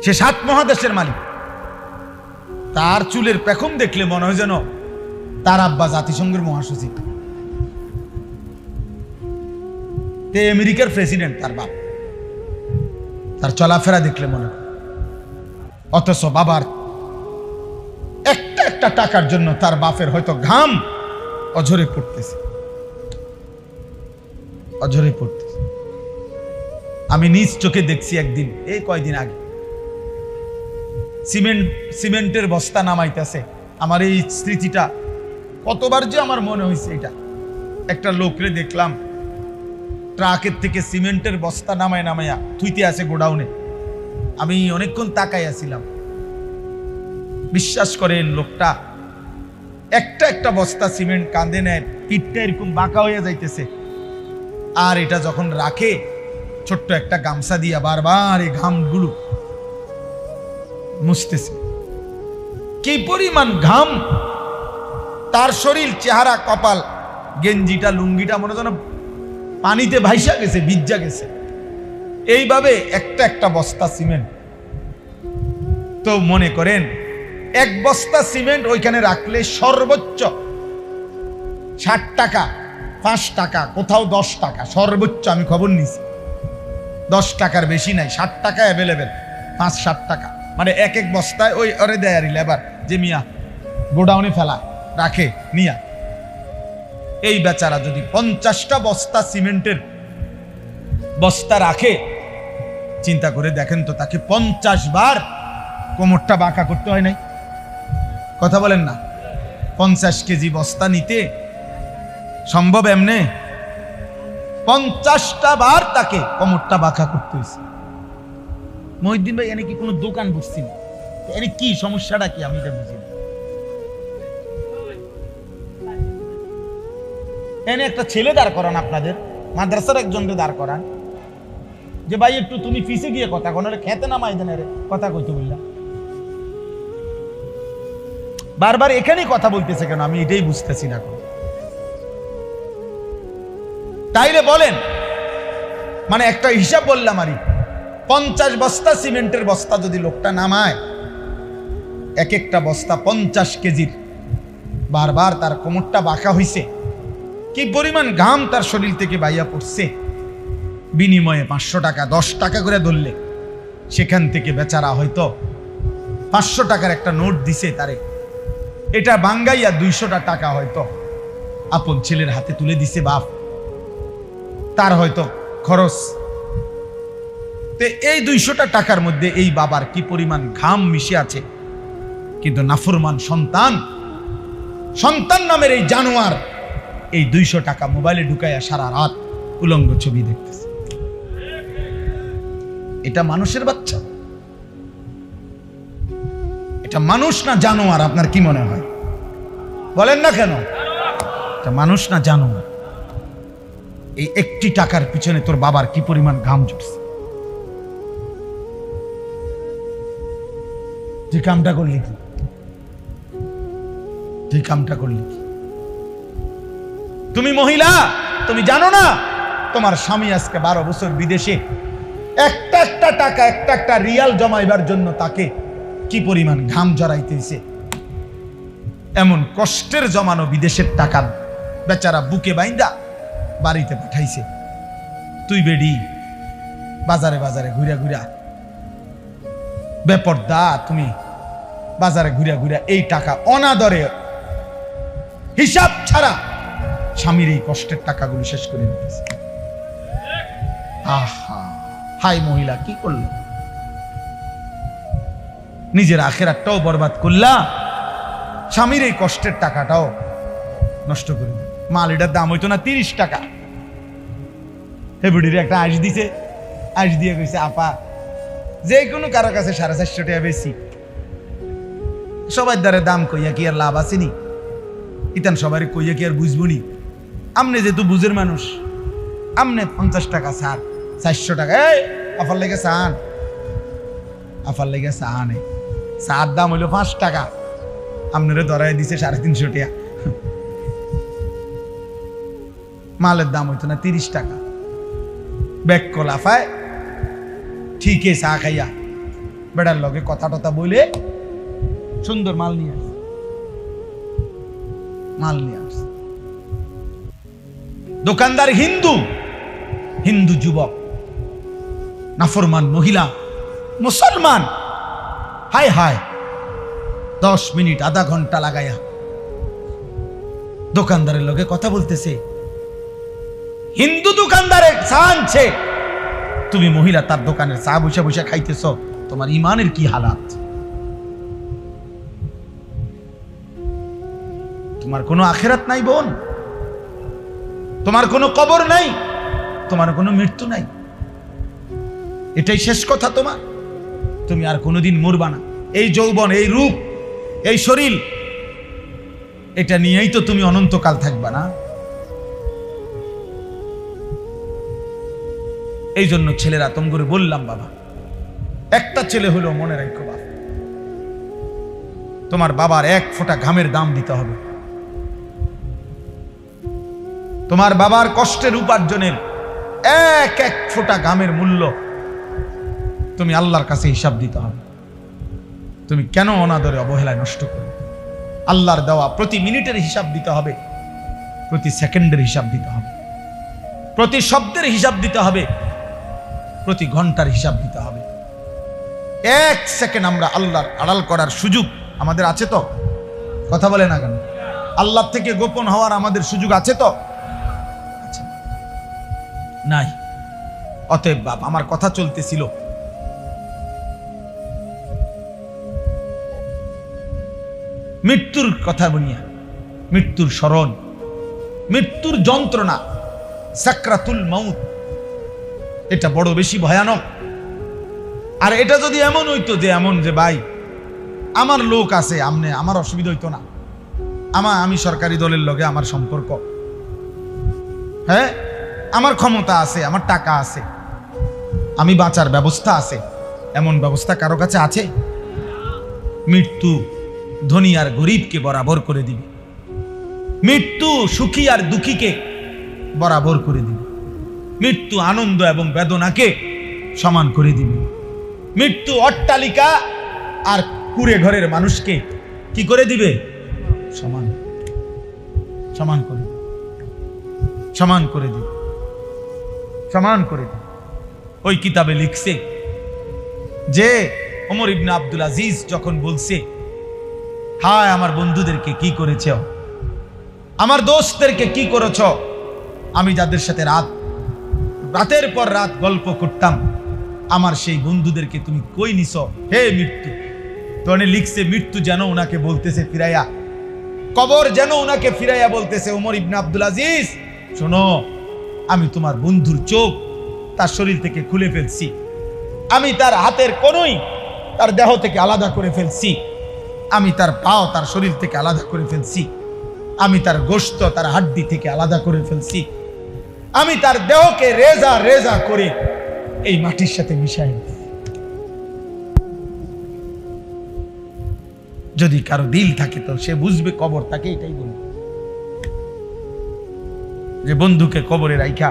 সে 7 মহাদেশের মালিক। তার চুলের পেখম দেখলে মনে হয় যেন তার আব্বা জাতিসংঘের মহাসচিব, তে আমেরিকার প্রেসিডেন্ট তার বাপ। তার চলাফেরা দেখলে মনে হয়, অথচ বাবার একটা একটা টাকার জন্য তার বাপের হয়তো ঘাম অঝরে পড়তেছে, অঝরে পড়তেছে। আমি নিজ চোখে দেখছি একদিন, এই কয়দিন আগে, সিমেন্টের বস্তা নামাইতেছে। আমার এই স্মৃতিটা কতবার যে আমার মনে হয়েছে, এটা একটা লোকরে দেখলাম ট্রাকের থেকে সিমেন্টের বস্তা নামাইয়া থুইতে আছে গোডাউনে। আমি অনেকক্ষণ তাকাই আছিলাম। বিশ্বাস করেন লোকটা একটা একটা বস্তা সিমেন্ট কাঁধে নেয়, পিঠটা এরকম বাঁকা হয়ে যাইতেছে, আর এটা যখন রাখে ছোট্ট একটা গামছা দিয়া বারবার এই ঘামগুলো মুছতেছে। কি পরিমাণ ঘাম তার শরীর, চেহারা, কপাল গেঞ্জিটা লুঙ্গিটা মনে যেন পানিতে ভাইসা গেছে, ভিজা গেছে। এইভাবে একটা একটা বস্তা সিমেন্ট। তো মনে করেন এক বস্তা সিমেন্ট ওইখানে রাখলে সর্বোচ্চ 60 টাকা, 5 টাকা, কোথাও 10 টাকা সর্বোচ্চ। আমি খবর নিছি 10 টাকার বেশি নাই, 60 টাকা অ্যাভেলেবেল, 5-7 টাকা। মানে এক এক বস্তায় ওই ওরে দেয় লেবার যে মিয়া গোডাউনে ফেলা রাখে নিয়া। এই বেচারা যদি 50টা বস্তা সিমেন্টের বস্তা রাখে, চিন্তা করে দেখেন তো, তাকে 50 বার কোমরটা বাঁকা করতে হয় নাই? কথা বলেন না? 50 কেজি বস্তা নিতে সম্ভব এমনে? 50টা বার তাকে কোমরটা বাঁকা করতে হয়েছে। মহিউদ্দিন ভাই এনে কি কোনো দোকান বসছি না? এনে কি সমস্যাটা কি আমি এটা বুঝি না। এনে একটা ছেলে দাঁড় করান, আপনাদের মাদ্রাসার একজনকে দাঁড় করান, যে ভাই একটু তুমি ফিসে গিয়ে কথা কোন, খেতে না মাইদানের কথা কইতে বললাম। বারবার এখানেই কথা বলতেছে কেন, আমি এটাই বুঝতেছি না। তাইলে বলেন, মানে একটা হিসাব বললাম, আরই 50 বস্তা সিমেন্টের বস্তা যদি লোকটা নামায়, এক একটা বস্তা 50 কেজির, বারবার তার কোমরটা বাঁকা হইছে, কি পরিমাণ ঘাম তার শরীর থেকে বাইয়া পড়ছে। বিনিময়ে 500 টাকা, 10 টাকা করে ধরলে সেখান থেকে বেচারা হয়তো 500 টাকার একটা নোট দিছে তারে, এটা বাঙ্গাইয়া 200টা টাকা হয়তো আপন ছেলের হাতে তুলে দিছে বাপ, তার হয়তো খরচ। তো এই 200টা টাকার মধ্যে এই বাবার কি পরিমাণ ঘাম মিশে আছে। কিন্তু নাফরমান সন্তান নামের এই জানোয়ার এই 200 টাকা মোবাইলে ঢুকাইয়া সারা রাত উলঙ্গ ছবি দেখতেছে। এটা মানুষের বাচ্চা? এটা মানুষ না জানোয়ার? আপনার কি মনে হয়? বলেন না কেন? এটা মানুষ না জানোয়ার? এই একটি টাকার পিছনে তোর বাবার কি পরিমাণ ঘাম জুটছে। তুই কামটা করলি কি? তুই কামটা করলি কি? তুমি মহিলা, তুমি জানো না তোমার স্বামী আজকে 12 বছর বিদেশে একটা একটা টাকা, একটা একটা রিয়াল জমাইবার জন্য তাকে কি পরিমাণ ঘাম জড়াইতেছে। এমন কষ্টের জমানো বিদেশের টাকা বেচারা বুকে বাইন্দা বাড়িতে পাঠাইছে। তুই বেডি বাজারে বাজারে ঘুরা ঘুরা বেপরদা, তুমি বাজারে ঘুরা ঘুরা এই টাকা অনাদরে হিসাব ছাড়া স্বামীর এই কষ্টের টাকাগুলো শেষ করে দিতেছে। আহা, হাই মহিলা, কি করল? নিজের আখেরাতটাও বরবাদ করলা, স্বামীর এই কষ্টের টাকাটাও নষ্ট করে দিল। মাল এটার দাম হইতো না 30 টাকা। হেবুডির একটা আইস দিছে, আইস দিয়ে কইছে আপা যে কোনো কারো কাছে 450 টাকা বেশি। সবার দ্বারা দাম কইয়া কি আর লাভ আসেনি? ইতান সবাই কইয়া কি আর বুঝবনি? আমনে যেহেতু বুঝের মানুষ, আমনে 50 টাকা ছাড়, 400 টাকা। এই আফার লেগে চান, আফার লেগে চান, চার দাম হইলো 5 টাকা, আপনারে ধরাই দিছে 350 টাকা। মালের দাম হইতো না 30 টাকা। ব্যাগ কলাফায় ঠিকই চা খাইয়া বেড়ার লগে কথা টথা বলে সুন্দর মাল নিয়ে আসে, মাল নিয়ে আসে। দোকানদার হিন্দু, হিন্দু যুবক, নাফরমান মহিলা মুসলমান। হায় হায়, 10 মিনিট আধা ঘন্টা লাগাইয়া দোকানদারের লগে কথা বলতেছে। হিন্দু দোকানদারে চা আনছে, তুমি মহিলা তার দোকানের চা বসে বসে খাইতেছ। তোমার ইমানের কি হালাত? তোমার কোনো আখেরাত নাই বোন, তোমার কোনো কবর নাই, তোমার কোনো মৃত্যু নাই। এটাই শেষ কথা তোমার। তুমি আর কোনোদিন মরবা না। এই যৌবন, এই রূপ, এই শরীর, এটা নিয়েই তো তুমি অনন্তকাল থাকবা না? এই জন্য ছেলেরা আতম করে বললাম, বাবা একটা ছেলে হলো মনে রাখো, বাবা তোমার বাবার 1 ফোঁটা ঘামের দাম দিতে হবে। তোমার বাবার কষ্টের উপার্জনের এক এক ফোঁটা ঘামের মূল্য তুমি আল্লাহর কাছে হিসাব দিতে হবে। তুমি কেন অনাদরে অবহেলায় নষ্ট করবে? আল্লাহর দেওয়া প্রতি মিনিটের হিসাব দিতে হবে, প্রতি সেকেন্ডের হিসাব দিতে হবে, প্রতি শব্দের হিসাব দিতে হবে, প্রতি ঘন্টার হিসাব দিতে হবে। এক সেকেন্ড আমরা আল্লাহর আড়াল করার সুযোগ আমাদের আছে তো? কথা বলে না কেন? আল্লাহ থেকে গোপন হওয়ার আমাদের সুযোগ আছে তো? নাই। অতএব বাপ, আমার কথা চলতেছিল, মৃত্যুর কথা বলিয়া, মৃত্যুর স্মরণ, মৃত্যুর যন্ত্রণা, সাকরাতুল মাউত, এটা বড় বেশি ভয়ানক। আর এটা যদি এমন হইতো যে এমন যে ভাই আমার লোক আছে, আমনে আমার অসুবিধা হইতো না, আমি সরকারি দলের লগে আমার সম্পর্ক, হ্যাঁ আমার ক্ষমতা আছে, আমার টাকা আছে, আমি বাঁচার ব্যবস্থা আছে, এমন ব্যবস্থা কারো কাছে আছে? মৃত্যু ধনী আর গরিবকে বরাবর করে দিবে, মৃত্যু সুখী আর দুঃখীকে বরাবর করে দিবে, মৃত্যু আনন্দ এবং বেদনাকে সমান করে দিবে, মৃত্যু অট্টালিকা আর কুড়ে ঘরের মানুষকে কি করে দিবে? সমান, সমান করে দিবে, সমান করে দিবে, সমান করে দিবে। ওই কিতাবে লিখছে যে ওমর ইবনে আব্দুল আজিজ যখন বলছে, হায় আমার বন্ধুদেরকে কি করেছ, আমার দোস্তদেরকে কি করেছ, আমি যাদের সাথে রাতের পর রাত গল্প করতাম, আমার সেই বন্ধুদেরকে তুমি কই নিছ হে মৃত্যু। তো লিখছে মৃত্যু যেন ওনাকে বলতেছে ফিরাইয়া, কবর যেন ওনাকে ফিরাইয়া বলতেছে, ওমর ইবনে আব্দুল আজিজ শোনো, আমি তোমার বন্ধুর চোখ তার শরীর থেকে খুলে ফেলছি, আমি তার হাতের কোনই তার দেহ থেকে আলাদা করে ফেলছি, আমি তার পাও তার শরীর থেকে আলাদা করে ফেলছি, আমি তার গোশত তার হাড্ডি থেকে আলাদা করে ফেলছি, আমি তার দেহকে রেজা রেজা করে এই মাটির সাথে মিশাই দিই। যদি কারো দিল থাকে তো সে বুঝবে, কবর তাকে এটাই বলবে যে বন্ধুকে কবরে রাইখা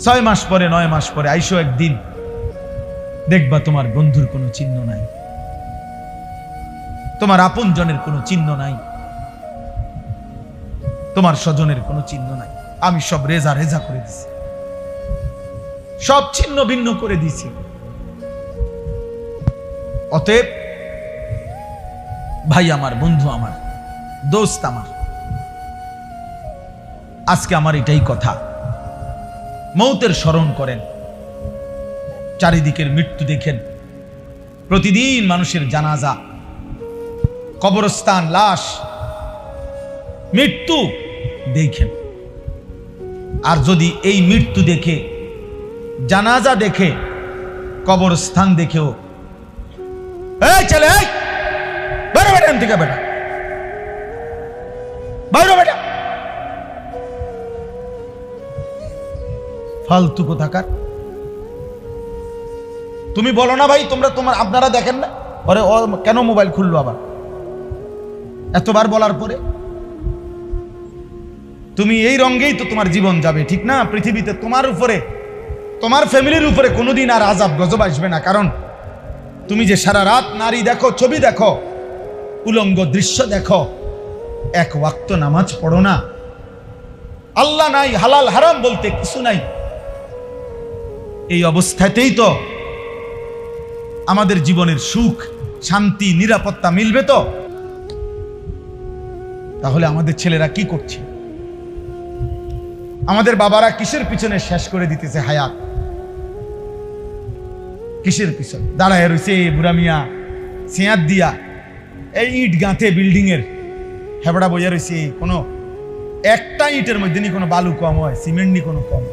6 মাস পরে 9 মাস পরে আইসো একদিন, দেখবা তোমার বন্ধুর কোনো চিহ্ন নাই, তোমার আপন জনের কোনো চিহ্ন নাই, তোমার স্বজনের কোনো চিহ্ন নাই। আমি সব রেজা রেজা করে দিছি, সব ছিন্ন ভিন্ন করে দিছি। অতএব ভাই আমার, বন্ধু আমার, দোস্ত আমার, আজকে আমার এটাই কথা, মৌতের স্মরণ করেন, চারিদিকের মৃত্যু দেখেন, প্রতিদিন মানুষের জানাজা, কবরস্থান, লাশ, মৃত্যু দেখেন। আর যদি এই মৃত্যু দেখে, জানাজা দেখে, কবরস্থান দেখেও এই চলে বেরো বেটা থেকে, বেটা বাইরো, বেটা ফালতু কোথাকার। তুমি বলো না ভাই, আপনারা দেখেন না, ওরে ও কেন মোবাইল খুললো আবার? এতবার বলার পরে তুমি এই রঙেই তো তোমার জীবন যাবে, ঠিক না? পৃথিবীতে তোমার উপরে, তোমার ফ্যামিলির উপরে কোনোদিন আর আযাব গজব আসবে না, কারণ তুমি যে সারা রাত নারী দেখো, ছবি দেখো, উলঙ্গ দৃশ্য দেখো, এক ওয়াক্ত নামাজ পড়ো না, আল্লাহ নাই, হালাল হারাম বলতে কিছু নাই, এই অবস্থাতেই তো আমাদের জীবনের সুখ, শান্তি, নিরাপত্তা মিলবে তো? তাহলে আমাদের ছেলেরা কি করছে? আমাদের বাবারা কিসের পিছনে শেষ করে দিতেছে হায়াত? কিসের পিছনে দাঁড়ায় রয়েছে বুড়া মিয়া সিয়াত দিয়া, এই ইট গাঁথে বিল্ডিং এর হেবড়া বইয়া রয়েছে, কোনো একটা ইটের মধ্যে নি কোনো বালু কম হয়, সিমেন্ট নি কোনো কম।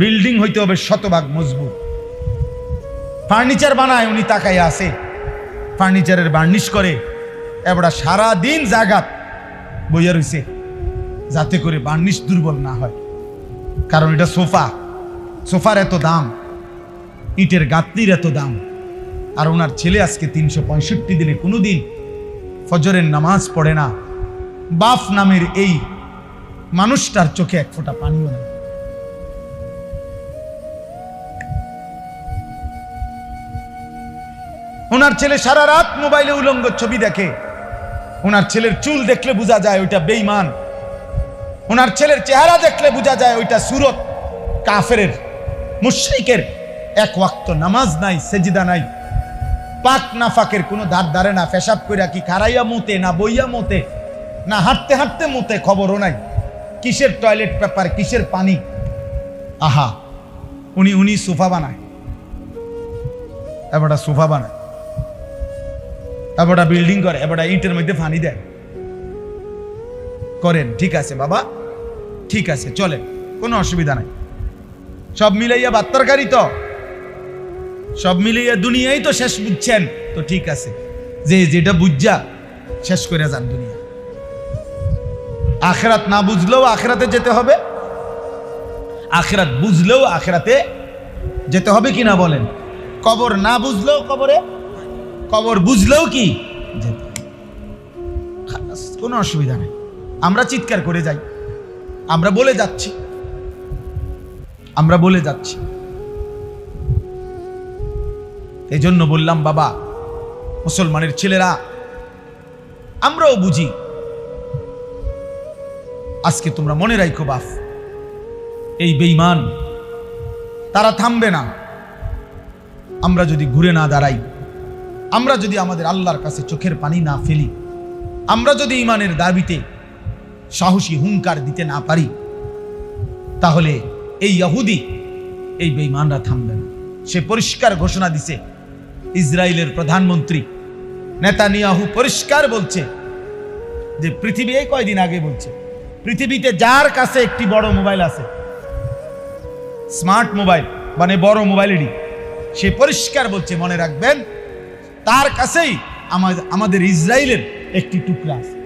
বিল্ডিং হইতে হবে শতভাগ মজবুত। ফার্নিচার বানায় উনি তাকাই আছে, ফার্নিচারের বার্নিশ করে, এবড়া সারা দিন জাগাত বইয়া রয়েছে যাতে করে বার্নিশ দুর্বল না হয়, কারণ এটা সোফা, সোফার এত দাম, ইটের গাঁথনির এত দাম। আর ওনার ছেলে আজকে 365 দিনে কোনোদিন ফজরের নামাজ পড়ে না, বাপ নামের এই মানুষটার চোখে এক ফোঁটা পানিও নেই। ওনার ছেলে সারা রাত মোবাইলে উলঙ্গ ছবি দেখে। ওনার ছেলের চুল দেখলে বোঝা যায় ওইটা বেঈমান। ওনার ছেলের চেহারা দেখলে বোঝা যায় ওইটা সুরত কাফেরের, মুশরিকের। এক ওয়াক্ত নামাজ নাই, সেজদা নাই, পাক নাফাকের কোনো ধার ধারে না। পেশাব কইরা কি খারাইয়া মুতে না বইয়া মুতে না হাঁটতে হাঁটতে মুতে, খবরও নাই। কিসের টয়লেট পেপার, কিসের পানি। আহা, উনি সোফা বানায়, এবারটা সোফা বানায়, এবারটা বিল্ডিং করে, এবারটা ইটের মধ্যে পানি দেয়। করেন, ঠিক আছে বাবা, ঠিক আছে, চলে, কোনো অসুবিধা নাই। সব মিলাইয়া বাত্তরকারী তো, সব মিলাইয়া দুনিয়াই তো শেষ বুঝছেন, তো ঠিক আছে, যে যেটা বুঝা শেষ করে যান দুনিয়া। আখিরাত না বুঝলেও আখিরাতে যেতে হবে, আখিরাত বুঝলেও আখিরাতে যেতে হবে কিনা বলেন। কবর না বুঝলেও কবরে, কবর বুঝলেও কি যেতে হবে। কোনো অসুবিধা নেই। আমরা চিৎকার করে যাই, আমরা বলে যাচ্ছি, আমরা বলে যাচ্ছি। এই জন্য বললাম বাবা, মুসলমানের ছেলেরা, আমরাও বুঝি। আজকে তোমরা মনে রাখো বাপ, এই বেঈমান তারা থামবে না। আমরা যদি ঘুরে না দাঁড়াই, আমরা যদি আমাদের আল্লাহর কাছে চোখের পানি না ফেলি, আমরা যদি ঈমানের দাবিতে সাহসী হুঙ্কার দিতে না পারি, তাহলে এই ইহুদি, এই বেঈমানরা থামবে না। সে পরিষ্কার ঘোষণা দিছে, ইসরায়েলের প্রধানমন্ত্রী নেতানিয়াহু পরিষ্কার বলছে যে পৃথিবী, এই কয়দিন আগে বলছে, পৃথিবীতে যার কাছে একটি বড় মোবাইল আছে, স্মার্ট মোবাইল মানে বড় মোবাইলেরই, সে পরিষ্কার বলছে, মনে রাখবেন তার কাছেই আমাদের ইসরায়েলের একটি টুকরা আছে।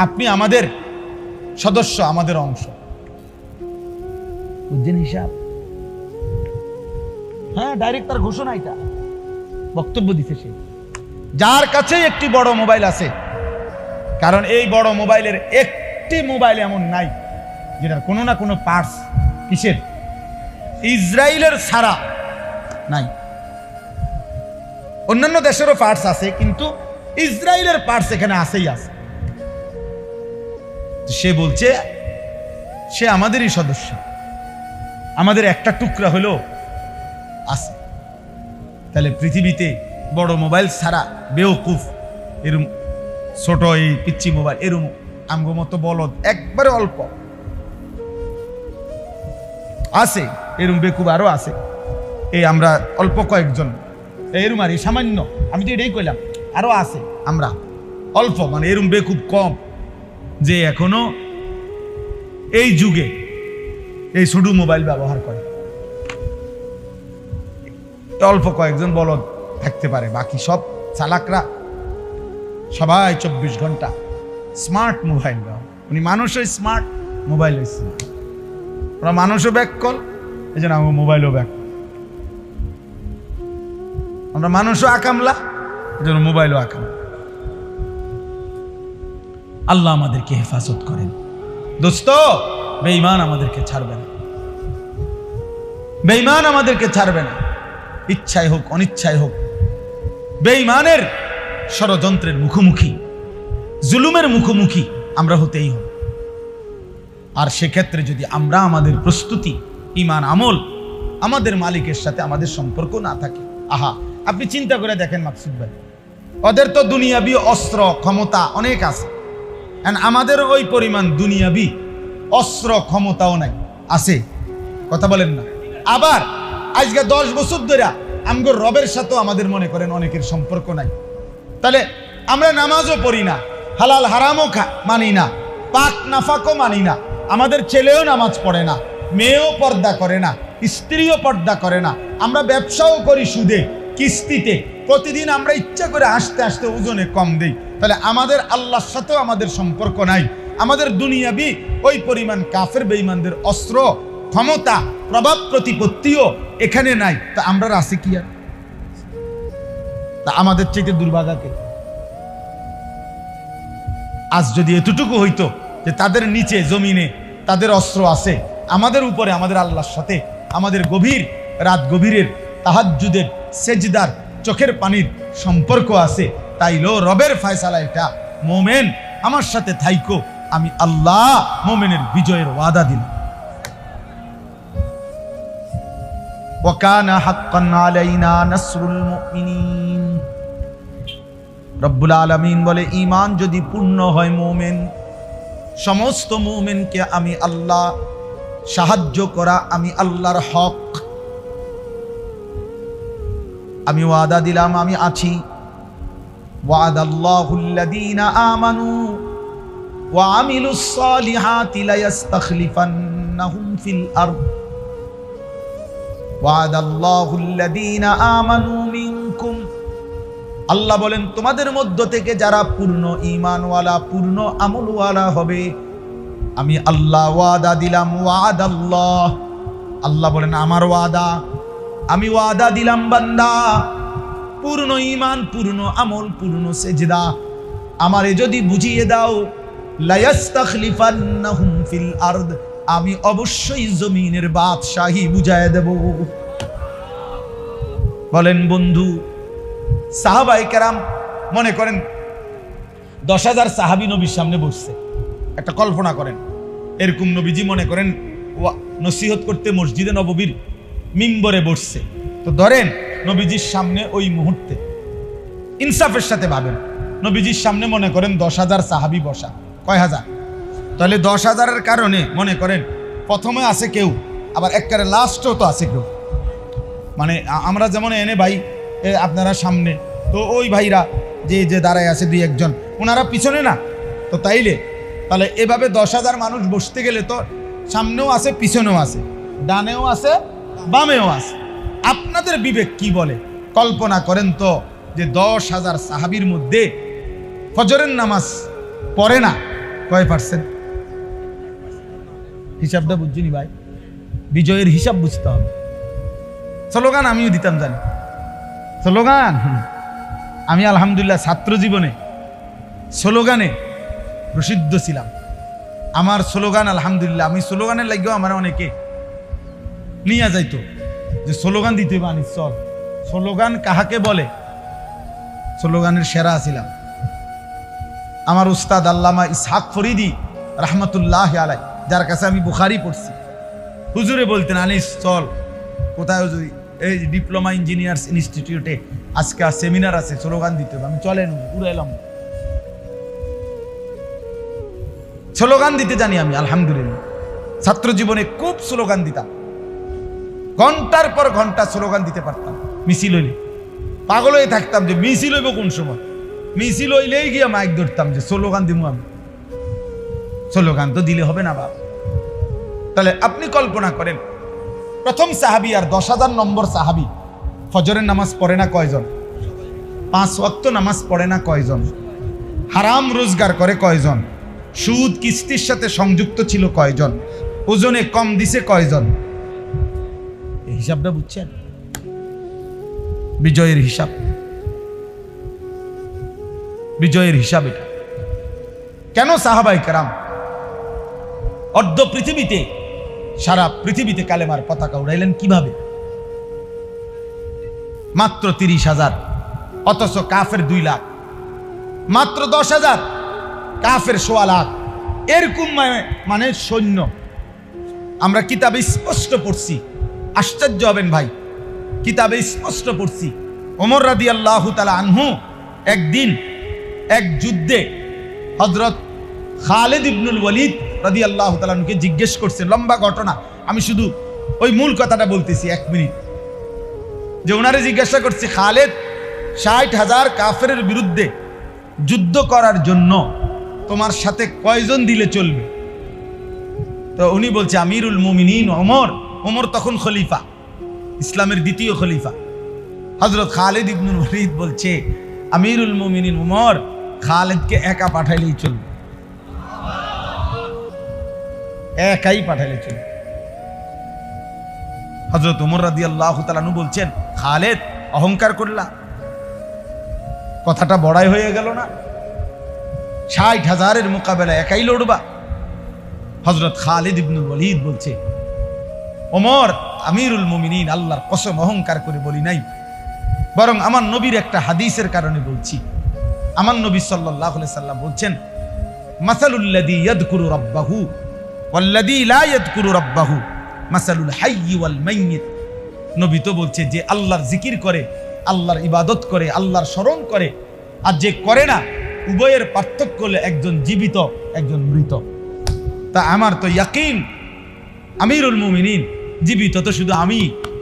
আপনি আমাদের সদস্য, আমাদের অংশ, বুঝছেন হিসাব? হ্যাঁ, ডাইরেক্ট তার ঘোষণা, এটা বক্তব্য দিতে সে, যার কাছে একটি বড় মোবাইল আছে। কারণ এই বড় মোবাইলের একটি মোবাইল এমন নাই যেটার কোনো না কোনো পার্টস কিসের, ইসরায়েলের ছাড়া নাই। অন্যান্য দেশেরও পার্টস আছে, কিন্তু ইসরায়েলের পার্টস এখানে আছেই আছে। সে বলছে সে আমাদেরই সদস্য, আমাদের একটা টুকরা হলো আছে। তাহলে পৃথিবীতে বড় মোবাইল ছাড়া বেওকুফ, এরম ছোট এই পিচ্ছি মোবাইল, এরম আমগো মতো বলদ একবারে অল্প আছে, এরম বেকুব আরো আছে। এই আমরা অল্প কয়েকজন এরম, আর সামান্য, আমি তো এটাই কইলাম, আরো আছে। আমরা অল্প, মানে এরম বেকুব কম, যে এখনো এই যুগে এই ছোট মোবাইল ব্যবহার করে। অল্প কয়েকজন বলদ থাকতে পারে, বাকি সব চালাকরা সবাই 24 ঘন্টা স্মার্ট মোবাইল। উনি মানুষও স্মার্ট, মোবাইল স্মার্ট। ওরা মানুষও ব্যাক কল, এই জন্য আমার মোবাইলও ব্যাক। আমরা মানুষও আকামলা, এই জন্য মোবাইলও আকামলা। আল্লাহ আমাদেরকে হেফাজত করেন। দোস্ত, বেঈমান আমাদেরকে ছাড়বে না, বেঈমান আমাদেরকে ছাড়বে না। ইচ্ছাই হোক অনিচ্ছাই হোক, বেঈমানের ষড়যন্ত্রের মুখোমুখি, জুলুমের মুখোমুখি আমরা হতেই হবে। আর সেক্ষেত্রে যদি আমরা আমাদের প্রস্তুতি, ঈমান, আমল, আমাদের মালিকের সাথে আমাদের সম্পর্ক না থাকে, আহা, আপনি চিন্তা করে দেখেন মাকসুদ ভাই, ওদের তো দুনিয়াবি অস্ত্র ক্ষমতা অনেক আছে, আমাদের ওই পরিমাণ দুনিয়াবি অস্ত্র ক্ষমতাও নাই, আছে, কথা বলেন না। আবার আজকে 10 বছর ধরে আমগোর রবের সাথেও আমাদের মনে করেন অনেকের সম্পর্ক নাই। তাহলে আমরা নামাজও পড়ি না, হালাল হারামও মানি না, পাক নাফাকও মানি না, আমাদের ছেলেও নামাজ পড়ে না, মেয়েও পর্দা করে না, স্ত্রীও পর্দা করে না, আমরা ব্যবসাও করি সুদে কিস্তিতে, প্রতিদিন আমরা ইচ্ছা করে আসতে আসতে ওজনে কম দেই। তাহলে আমাদের আল্লাহর সাথেও আমাদের সম্পর্ক নাই, আমাদের দুনিয়াবি ওই পরিমাণ কাফের বেঈমানদের অস্ত্র ক্ষমতা প্রভাব প্রতিপত্তিও এখানে নাই। তা আমরা আছি কি আর? তা আমাদের চাইতে দুর্ভাগাকে। আজ যদি এতটুকু হইতো যে তাদের নিচে জমিনে তাদের অস্ত্র আছে, আমাদের উপরে আমাদের আল্লাহর সাথে আমাদের গভীর রাত গভীরের তাহাজ্জুদের সেজদার চোখের পানির সম্পর্ক আছে। তাইলো রবের ফয়সালা এটা, মোমেন আমার সাথে থাইকো, আমি আল্লাহ মোমেনের বিজয়ের ওয়াদা দিলাম। ওয়াকানা হাক্কান আলাইনা নাসরুল মুমিনিন। রব্বুল আলামিন বলে, ঈমান যদি পূর্ণ হয় মোমেন, সমস্ত মুমিনকে আমি আল্লাহ সাহায্য করা আমি আল্লাহর হক। আমি ওয়াদা দিলাম, আমি আছি। ওয়াদাল্লাহুল্লাযীনা আমানু ওয়া আমিলুস সালিহাতি লায়াস্তাখলিফান্নাহুম ফিল আরদ। ওয়াদাল্লাহুল্লাযীনা আমানু মিনকুম। আল্লাহ বলেন, তোমাদের মধ্য থেকে যারা পূর্ণ ঈমানওয়ালা পূর্ণ আমলওয়ালা হবে, আমি আল্লাহ ওয়াদা দিলাম। ওয়াদাল্লাহ, আল্লাহ বলেন আমার ওয়াদা, আমি ওয়াদা দিলাম বান্দা, পূর্ণ ঈমান পূর্ণ আমল পূর্ণ সেজদা আমারে যদি বুঝিয়ে দাও, লায়াস্তাখলিফান্নাহুম ফিল আরদ, আমি অবশ্যই জমিনের বাদশাহী বুঝায় দেব। বলেন বন্ধু, সাহাবায়ে কেরাম মনে করেন 10,000 সাহাবী নবীর সামনে বসছে। একটা কল্পনা করেন, এরকম নবীজি মনে করেন নসিহত করতে মসজিদে নববীর মিম্বরে বসছে। তো ধরেন নবীজির সামনে ওই মুহূর্তে, ইনসাফের সাথে ভাবেন, নবীজির সামনে মনে করেন 10,000 সাহাবী বসা। কয় হাজার? তাহলে 10,000-এর কারণে মনে করেন প্রথমে আছে কেউ, আবার একবারে লাস্টও তো আছে কেউ। মানে আমরা যেমন এনে ভাই আপনারা সামনে, তো ওই ভাইরা যে দাঁড়ায় আছে 2-1 জন, ওনারা পিছনে না। তো তাহলে এভাবে 10,000 মানুষ বসতে গেলে তো সামনেও আছে পিছনেও আছে, ডানেও আছে বামেও আছে। আপনাদের বিবেক কি বলে? কল্পনা করেন তো যে 10,000 সাহাবীর মধ্যে ফজরের নামাজ পড়ে না কয় %? হিসাবটা বুঝছিনি ভাই, বিজয়ের হিসাব বুঝতে হবে। স্লোগান আমিও দিতাম, জানি স্লোগান। আমি আলহামদুলিল্লাহ ছাত্র জীবনে স্লোগানে প্রসিদ্ধ ছিলাম। আমার স্লোগান আলহামদুলিল্লাহ, আমি স্লোগানের লাগেও আমার অনেকে নিয়ে যাইতো যে স্লোগান দিতে পারি, চল স্লোগান কাহাকে বলে, স্লোগানের সেরা ছিলাম। আমার উস্তাদ আল্লামা ইসহাক ফরিদি রহমতুল্লাহ আলাই, যার কাছে আমি বুখারি পড়ছি, হুজুরে বলতেন, আনিস চল কোথায়, যদি এই ডিপ্লোমা ইঞ্জিনিয়ার্স ইনস্টিটিউটে আজকে সেমিনার আছে, স্লোগান দিতে হবে। আমি চলেন উড়াইলাম, স্লোগান দিতে জানি আমি আলহামদুলিল্লাহ। ছাত্র জীবনে খুব স্লোগান দিতাম, ঘন্টার পর ঘন্টা স্লোগান দিতে পারতাম। মিছিল হইলে পাগল হয়ে থাকতাম যে মিছিল হইব কোন সময়, মিছিল হইলেই গিয়ে মাইক ধরতাম যে স্লোগান দিব আমি। স্লোগান তো দিলে হবে না বাবা। তাহলে আপনি কল্পনা করেন, প্রথম সাহাবী আর 10,000 নম্বর সাহাবী ফজরের নামাজ পড়ে না কয়জন? 5 ওয়াক্ত নামাজ পড়ে না কয়জন? হারাম রোজগার করে কয়জন? সুদ কিস্তির সাথে সংযুক্ত ছিল কয়জন? ওজনে কম দিছে কয়জন? এই হিসাবটা বুঝছেন? বিজয়ের হিসাব, বিজয়ের হিসাব এটা। কেন সাহাবায়ে কেরাম অর্ধ পৃথিবীতে, সারা পৃথিবীতে কালেমার পতাকা উড়াইলেন কিভাবে? মাত্র 30,000, অথচ কাফের 2 লাখ। মাত্র 10,000, কাফের 1.25 লাখ। এরকম মানে সৈন্য। আমরা কিতাবে স্পষ্ট পড়ছি, আশ্চর্য হবেন ভাই, কিতাবে স্পষ্ট পড়ছি, ওমর রাদিয়াল্লাহু তাআলা আনহু একদিন এক যুদ্ধে হযরত খালিদ ইবনুল ওয়ালিদ রাদিয়াল্লাহু তাআলা আনহুকে জিজ্ঞেস করছে, লম্বা ঘটনা, আমি শুধু ওই মূল কথাটা বলতেছি 1 মিনিট। যে ওনারে জিজ্ঞাসা করছে, খালিদ 60,000 কাফেরের বিরুদ্ধে যুদ্ধ করার জন্য তোমার সাথে কয়জন দিলে চলবে? তো উনি বলছে, আমিরুল মুমিনিন ওমর। ওমর তখন খলিফা, ইসলামের দ্বিতীয় খলিফা। হযরত খালিদ ইবনুল ওয়ালিদ বলছে, আমিরুল মুমিনিন ওমর, খালিদকে একা পাঠাইলেই চলবে, একাই পাঠাইলে চলবে। হযরত ওমর রাদিয়াল্লাহু তাআলা আনহু বলছেন, খালিদ অহংকার করলা, কথাটা বড়াই হয়ে গেল না? 60,000-এর মোকাবেলা একাই লড়বা? হযরত খালিদ ইবনুল ওয়ালিদ বলছে, ওমর আমিরুল মুমিনিন, আল্লাহর কসম অহংকার করে বলি নাই, বরং আমার নবীর একটা হাদিসের কারণে বলছি। আমার নবী সাল্লাল্লাহু আলাইহি সাল্লাম বলছেন, মাসালুল্লাযী ইয়াযকুরু রাব্বাহু ওয়াল্লাযী লা ইয়াযকুরু রাব্বাহু মাসালুল হাইয়্যি ওয়াল মাইয়িত। নবী তো বলছে, যে আল্লাহর জিকির করে, আল্লাহর ইবাদত করে, আল্লাহর স্মরণ করে, আর যে করে না, উভয়ের পার্থক্য হলো একজন জীবিত, একজন মৃত। তা আমার তো ইয়াকিন, আমিরুল মুমিনিন জীবিত তো শুধু আমি,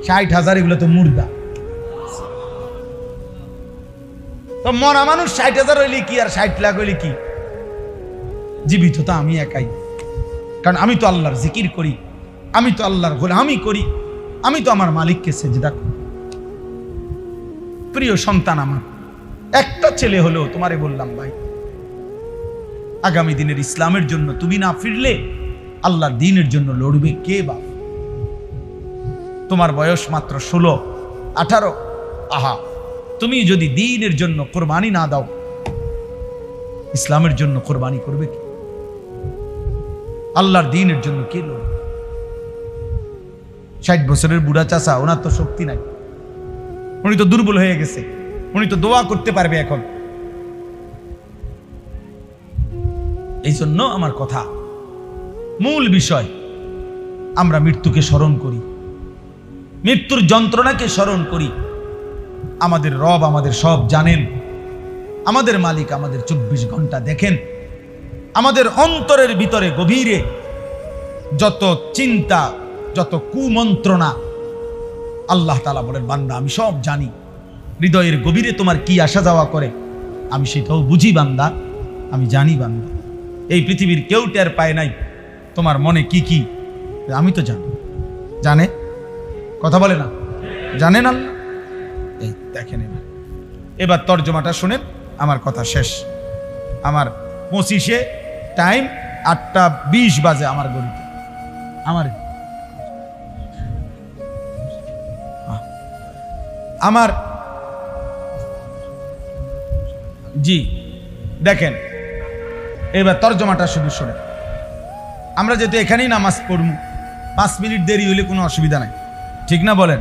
60,000 এগুলো তো মুর্দা। তো মরা মানুষ 60,000 হইলে কি আর 60 লাখ হইলে কি, জীবিত তো আমি একাই। কারণ আমি তো আল্লাহর জিকির করি, আমি তো আল্লাহর গোলামি করি, আমি তো আমার মালিককে সেজদা করি। প্রিয় সন্তান আমার, একটা ছেলে হলেও তোমারে বললাম ভাই, আগামী দিনের ইসলামের জন্য তুমি না ফিরলে আল্লাহর দ্বীনের জন্য লড়বে কে বাপ? তোমার বয়স মাত্র 16, 18। আহা, তুমি যদি দ্বীনের জন্য কোরবানি না দাও, ইসলামের জন্য কোরবানি করবে কি? আল্লাহর দ্বীনের জন্য কে লড়বে? 60 বছরের বুড়া চাচা, ওনার তো শক্তি নাই, উনি তো দুর্বল হয়ে গেছে, উনি তো দোয়া করতে পারবে এখন। এই জন্য আমার কথা, মূল বিষয়, আমরা মৃত্যুকে স্মরণ করি, মৃত্যুর যন্ত্রণাকে স্মরণ করি। আমাদের রব আমাদের সব জানেন, আমাদের মালিক আমাদের 24 ঘন্টা দেখেন। আমাদের অন্তরের ভিতরে গভীরে যত চিন্তা, যত কুমন্ত্রণা, আল্লাহ তাআলা বলেন, বান্দা আমি সব জানি। হৃদয়ের গভীরে তোমার কি আসা যাওয়া করে আমি সেটাও বুঝি বান্দা, আমি জানি বান্দা। এই পৃথিবীর কেউ টের পায় নাই তোমার মনে কি কি, আমি তো জানি। জানে? কথা বলে না? জানেন আল্লাহ? এই দেখেন, এবার তর্জমাটা শুনেন, আমার কথা শেষ। আমার 25-এ টাইম, 8:20 বাজে আমার গড়িতে। আমার জি দেখেন, এবার তর্জমাটা শুধু শোনেন। আমরা যেহেতু এখানেই নামাজ পড়ব, 5 মিনিট দেরি হইলে কোনো অসুবিধা নাই, ঠিক না বলেন?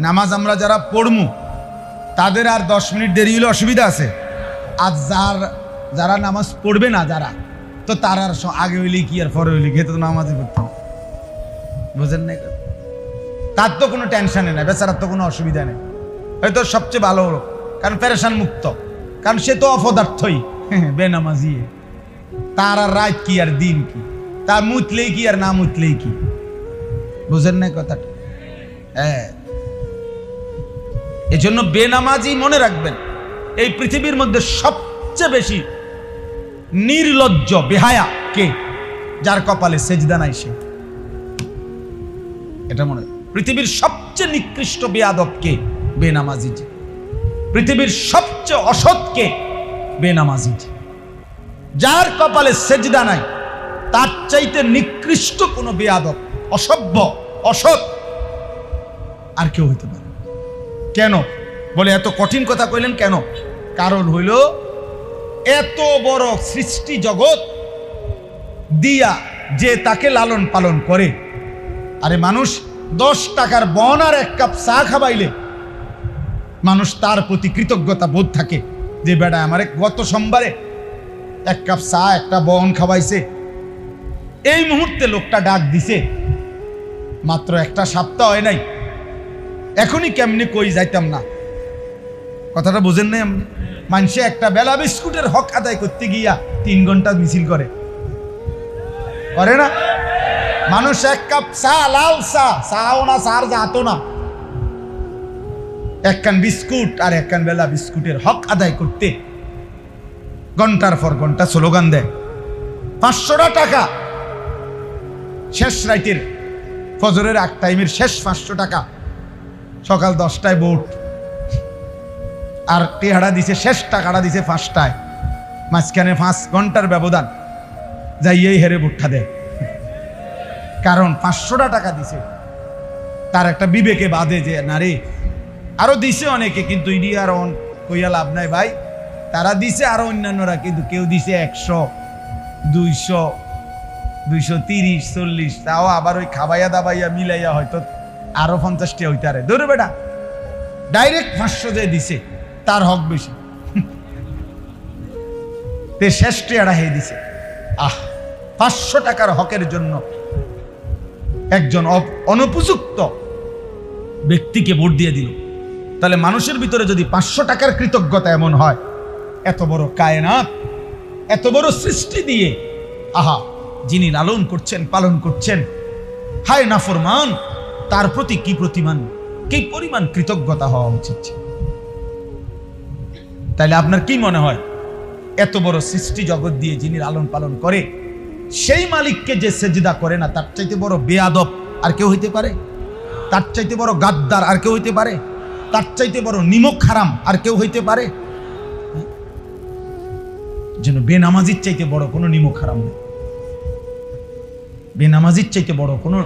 নামাজ আমরা যারা পড়মু তাদের আর 10 মিনিট দেরি হলে অসুবিধা আছে? আর যারা নামাজ পড়বে না, যারা, তো তার আর আগে হইলে কি আর পরে হইলে কি, তো নামাজে পড়তাম, বুঝেন না? তার তো কোনো টেনশনে নাই, বেচারার তো কোনো অসুবিধা নেই, হয়তো সবচেয়ে ভালো হলো, কারণ পেরেশান মুক্ত, কারণ সে তো অপদার্থই, বেনামাজি। তার আর রাত কি আর দিন কি, তার মুতলেই কি আর না মুতলেই কি, বুঝেন না কথাটা? হ্যাঁ, এজন্য বেনামাজি মনে রাখবেন, এই পৃথিবীর মধ্যে সবচেয়ে বেশি নির্লজ্জ বেহায়া কে? যার কপালে সেজদা নাই সে। এটা মনে, পৃথিবীর সবচেয়ে নিকৃষ্ট বেয়াদব কে? বেনামাজি। পৃথিবীর সবচেয়ে অসৎ কে? বেনামাজি। যার কপালে সেজদা নাই তার চাইতে নিকৃষ্ট কোন বেয়াদব, অসভ্য, অসৎ আর কেউ হইতে পারে? কেন বলে এত কঠিন কথা কইলেন কেন? কারণ হইল, এত বড় সৃষ্টি জগৎ দিয়া যে তাকে লালন পালন করে, আরে মানুষ 10 টাকার বন আর 1 কাপ চা খাবাইলে মানুষ তার প্রতি কৃতজ্ঞতা বোধ থাকে, যে বেটা আমারে গত সোমবারে 1 কাপ চা, একটা বন খাওয়াইছে। এই মুহূর্তে লোকটা ডাক দিছে, মাত্র একটা সপ্তাহ হয় নাই, এখনই কেমনি কই যাইতাম না। কথাটা বুঝেন নাই? মানুষে একটা বেলা বিস্কুটের হক আদায় করতে গিয়া 3 ঘন্টা মিছিল করে না? মানুষ 1 কাপ চা, লাল চা, চাও না, চার যাতো না, 1 কান বিস্কুট আর 1 কান বেলা বিস্কুটের হক আদায় করতে ঘন্টার পর ঘন্টা স্লোগান দেয়। 500 টাকা শেষ রাইতের ফজরের 1 টাইমের শেষ 500 টাকা, সকাল 10টায় ভোট, আর টেহারা দিছে, শেষ টাকাটা দিছে 5টায়, মাঝখানে 5 ঘন্টার ব্যবধান, যাইয়েই হেরে ভোটটা দেয়। কারণ 500 টাকা দিছে, তার একটা বিবেকে বাধে যে না রে, আরো দিছে অনেকে, কিন্তু ইডি আর কইয়া লাভ নাই ভাই, তারা দিছে আরো অন্যান্যরা, কিন্তু কেউ দিছে 100, 200, 230 40, তাও আবার ওই খাবাইয়া দাবাইয়া মিলাইয়া হয়তো আরো 50টা হইতে আরে ধরে বেটা ডাইরেক্ট 500 যে দিছে তার হক বেশি, তে শেষটি আড়া হয়ে দিছে। 500 টাকার হকের জন্য একজন অনুপযুক্ত ব্যক্তিকে ভোট দিয়ে দিল। তাহলে মানুষের ভিতরে যদি 500 টাকার কৃতজ্ঞতা এমন হয়, এত বড় কায়নাত, এত বড় সৃষ্টি দিয়ে যিনি লালন করছেন পালন করছেন, হায় নাফরমান, তার প্রতি কি পরিমাণ কৃতজ্ঞতা হওয়া উচিত। তাইলে আপনার কি মনে হয়, এত বড় সৃষ্টি জগৎ দিয়ে যিনি লালন পালন করে, সেই মালিককে যে সেজদা করে না, তার চাইতে বড় বেয়াদব আর কেউ হইতে পারে? তার চাইতে বড় গাদ্দার আর কেউ হইতে পারে? তার চাইতে বড় নিমক হারাম আর কেউ হইতে পারে? যেন বেনামাজির চাইতে বড় কোনো নিমক হারাম নেই, বেনামাজির চাইতে বড় কোনো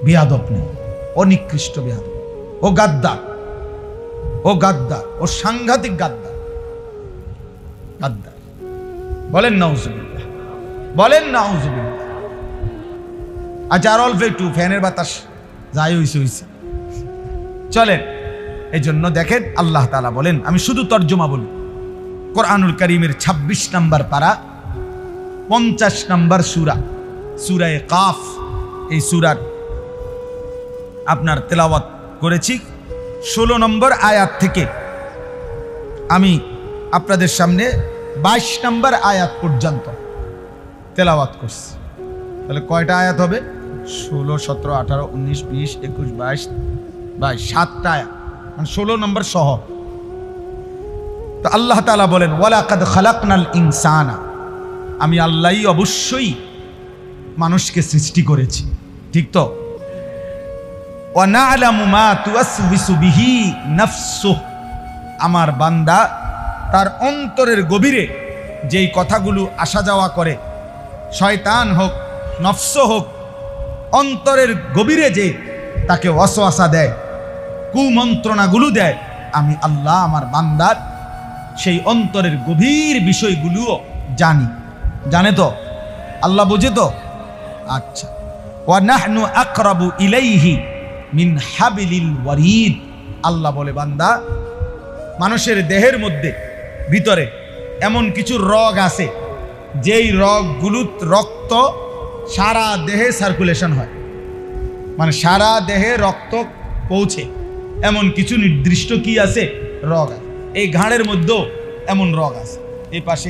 বেয়াদব নেই। ও নিকৃষ্ট বেয়াদব, ও গাদ্দার, ও সাংঘাতিক গাদ্দার। বলেন নাউজুবিল্লাহ, বলেন নাউজুবিল্লাহ। আচ্ছা, আর অল্প একটু ফ্যানের বাতাস যাই হইছে চলেন। এই জন্য দেখেন আল্লাহ তাআলা বলেন, আমি শুধু তর্জমা বলি, কোরআনুল কারীমের 26 নম্বর পারা 50 নম্বর সূরা, সূরায়ে কাফ। এই সূরার আপনার তেলাওয়াত করেছি 16 নম্বর আয়াত থেকে আমি আপনাদের সামনে 22 নম্বর আয়াত পর্যন্ত তেলাওয়াত করছি। তাহলে কয়টা আয়াত হবে? 16, 17, 18, 19, 20, 21, 22, 7টা আয়াত, মানে 16 নম্বর সহ। তো আল্লাহ তাআলা বলেন, ওয়ালাকাদ খালাকনাল ইনসানা, আমি আল্লাহই অবশ্যই মানুষকে সৃষ্টি করেছি, ঠিক তো? ওয়া না'লামু মা তুওয়াসওয়িসু বিহি নাফসুহ, আমার বান্দা তার অন্তরের গভীরে যেই কথাগুলো আসা যাওয়া করে, শয়তান হোক নফস হোক, অন্তরের গভীরে যে তাকে ওয়াসওয়াসা দেয়, কুমন্ত্রণাগুলো দেয়, আমি আল্লাহ আমার বান্দার সেই অন্তরের গভীর বিষয়গুলোও জানি। জানে তো? আল্লাহ বোঝে তো? আচ্ছা। ওয়া নাহনু আকরাবু ইলাইহি মিন হাবিলিল ওয়ারিদ, আল্লাহ বলে, বান্দা, মানুষের দেহের মধ্যে ভিতরে এমন কিছু রগ আছে, যেই রগগুলো রক্ত সারা দেহে সার্কুলেশন হয়, মানে সারা দেহে রক্ত পৌঁছে, এমন কিছু নির্দিষ্ট কি আছে? রগ আছে। এই ঘাড়ের মধ্যেও এমন রগ আছে, এই পাশে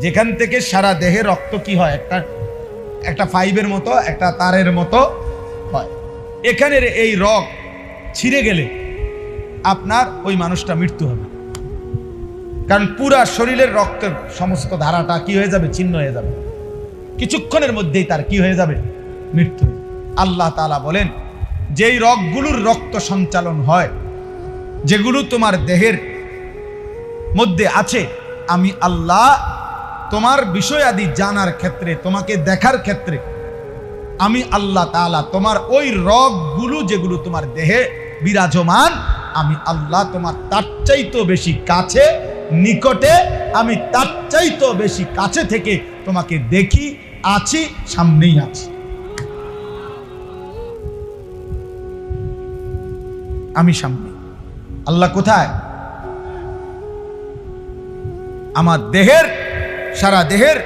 যেখান থেকে সারা দেহে রক্ত কি হয়, একটা পাইপের মতো, একটা তারের মতো হয়। এখানের এই রগ ছিঁড়ে গেলে আপনার ওই মানুষটা মৃত্যু হবে, কারণ পুরা শরীরের রক্তের সমস্ত ধারাটা কি হয়ে যাবে? ছিন্ন হয়ে যাবে, কিছুক্ষণের মধ্যেই তার কি হয়ে যাবে? মৃত্যু। আল্লাহ তাআলা বলেন, যেই রগগুলোর রক্ত সঞ্চালন হয়, যেগুলো তোমার দেহের মধ্যে আছে, আমি আল্লাহ তোমার বিষয় আদি জানার ক্ষেত্রে, তোমাকে দেখার ক্ষেত্রে, আমি আল্লাহ তাআলা তোমার ওই রগগুলো যেগুলো তোমার দেহে বিরাজমান, আমি আল্লাহ তোমার তার চাইতেও বেশি কাছে, নিকটে, আমি তার চাইতেও বেশি কাছে থেকে তোমাকে দেখি, আছি, সামনেই আছি। আমি সামনে, আল্লাহ কোথায়? আমার দেহের, সারা দেহের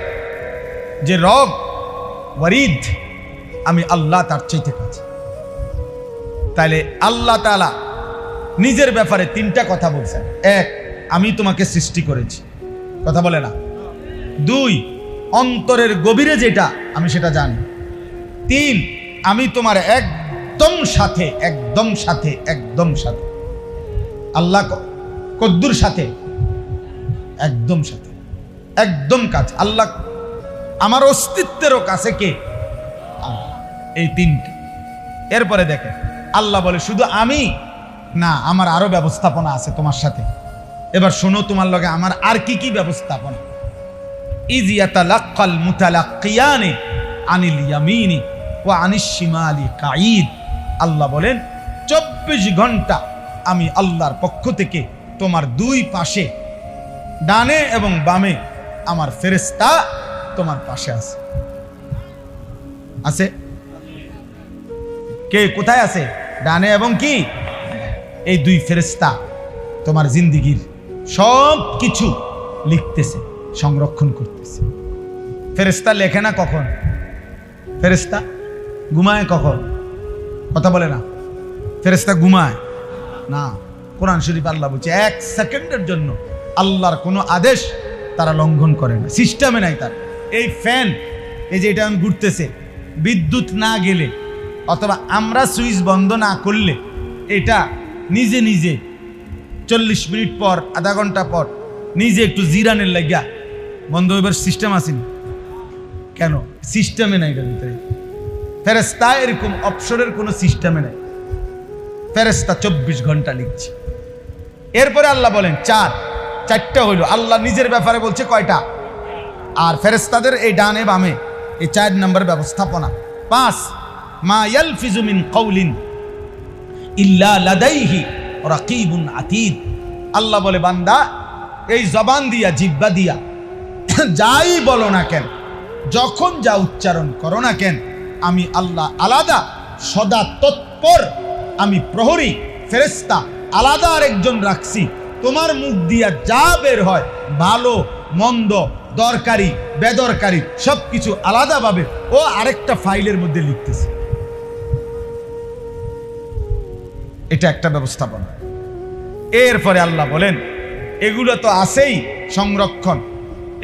যে রগ ওয়ারিদ, আমি আল্লাহ তার চাইতে কাছে। তাইলে আল্লাহ তাআলা নিজের ব্যাপারে 3টা কথা বলছেন। 1, আমি তোমাকে সৃষ্টি করেছি, কথা বলে না। 2, অন্তরের গভীরে যেটা আমি সেটা জানি। 3, আমি তোমার একদম সাথে, একদম সাথে, একদম সাথে। আল্লাহ কদ্দুর সাথে? একদম সাথে, একদম কাছে। আল্লাহ আমার অস্তিত্বেরও কাছে কে? এই 3টা। এরপরে দেখেন আল্লাহ বলে, শুধু আমি না, আমার আরো ব্যবস্থাপনা আছে তোমার সাথে। এবার শোনো, তোমার লগে আমার আর কি কি ব্যবস্থাপনা। ইয ইয়াতালাক্কাল মুতালাক্কিয়ানি আনিল ইয়ামিনি ওয়া আনিশ শিমালি কাঈদ, আল্লাহ বলেন 24 ঘন্টা আমি আল্লাহর পক্ষ থেকে তোমার 2 পাশে, ডানে এবং বামে আমার ফেরেশতা তোমার পাশে আছে। আছে? কে কোথায় আছে? ডানে এবং কি এই দুই ফেরেশতা তোমার জিন্দেগীর সব কিছু লিখতেছে, সংরক্ষণ করতেছে। ফেরেশতা লেখে না কখন? ফেরেশতা ঘুমায় কখন? কথা বলে না। ফেরেশতা ঘুমায় না। কোরআন শরীফ আল্লাহ বলছে 1 সেকেন্ডের জন্য আল্লাহর কোনো আদেশ তারা লঙ্ঘন করে না, সিস্টেমে নাই তার। এই ফ্যান, এই যে এটা ঘুরতেছে, বিদ্যুৎ না গেলে অথবা আমরা সুইচ বন্ধ না করলে এটা নিজে নিজে 40 মিনিট পর, আধা ঘন্টা পর নিজে একটু জিরানের লাগিয়া বন্ধ হইবার সিস্টেম আসেনি কেন? সিস্টেমে নাই এটার ভিতরে। ফেরেশতা এরকম অপসরের কোনো সিস্টেমে নাই। ফেরেশতা 24 ঘন্টা লিখছে। এরপরে আল্লাহ বলেন চারটা হইল। আল্লাহ নিজের ব্যাপারে বলছে কয়টা? আর ফেরেশতাদের এই ডানে বামে এই 4 নম্বর ব্যবস্থাপনা। 5 মা ইয়ালফিজু মিন কাউলিন ইল্লা লাদাইহি রাকিবুন আতীদ। আল্লাহ বলে বান্দা এই জবান দিয়া, জিহ্বা দিয়া যাই বলো না কেন, যখন যা উচ্চারণ করো না কেন, আমি আল্লাহ আলাদা সদা তৎপর, আমি প্রহরী ফেরেশতা আলাদা আরেকজন রাখছি। তোমার মুখ দিয়া যা বের হয়, ভালো মন্দ, দরকারি বেদরকারি সবকিছু আলাদাভাবে ও আরেকটা ফাইলের মধ্যে লিখতেছে। এটা একটা ব্যবস্থাপনা। এরপরে আল্লাহ বলেন এগুলো তো আছেই সংরক্ষণ।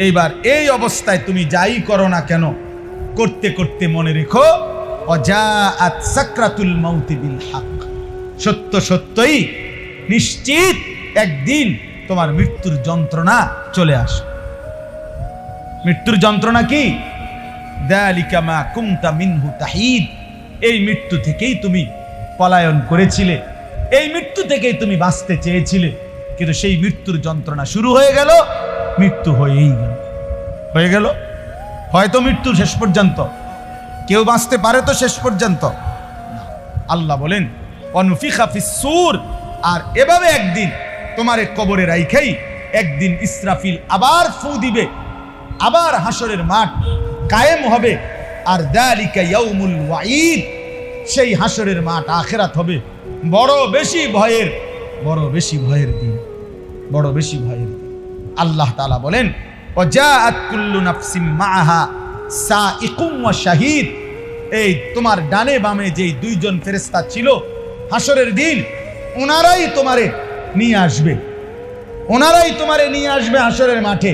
এইবার এই অবস্থায় তুমি যাই করো না কেন, করতে করতে মনে রেখো অজাআত সাকরাতুল মাউতি বিল হক, সত্য সত্যই নিশ্চিত একদিন তোমার মৃত্যুর যন্ত্রণা চলে আসে। মৃত্যুর যন্ত্রণা কি? যালিকা মা কুনতা মিনহু তাহিদ। এই মৃত্যু থেকেই তুমি পলায়ন করেছিলে, এই মৃত্যু থেকেই তুমি বাঁচতে চেয়েছিলে, কিন্তু সেই মৃত্যুর যন্ত্রণা শুরু হয়ে গেল, মৃত্যু হয়ে গেল। হয়তো মৃত্যু শেষ পর্যন্ত, কেউ বাঁচতে পারে তো শেষ পর্যন্ত? আল্লাহ বলেন অনুফিখা ফিস সূর। আর এভাবে একদিন তোমারে কবরে রাইখাই একদিন ইসরাফিল আবার ফু দিবে, আবার হাসরের মাঠ কায়েম হবে। আর যালিকা ইয়াউমুল ওয়াঈদ, সেই হাসরের মাঠ আখিরাত হবে বড় বেশি ভয়ের দিন, বড় বেশি ভয়ের দিন। আল্লাহ তাআলা বলেন ওয়াজাআত কুল্লু নাফসিম মাআহা সাইকুম ওয়া শাহীদ। এই তোমার ডানে বামে যেই দুইজন ফেরেশতা ছিল হাসরের দিন, ওনারাই তোমারে নিয়ে আসবে, হাসরের মাঠে।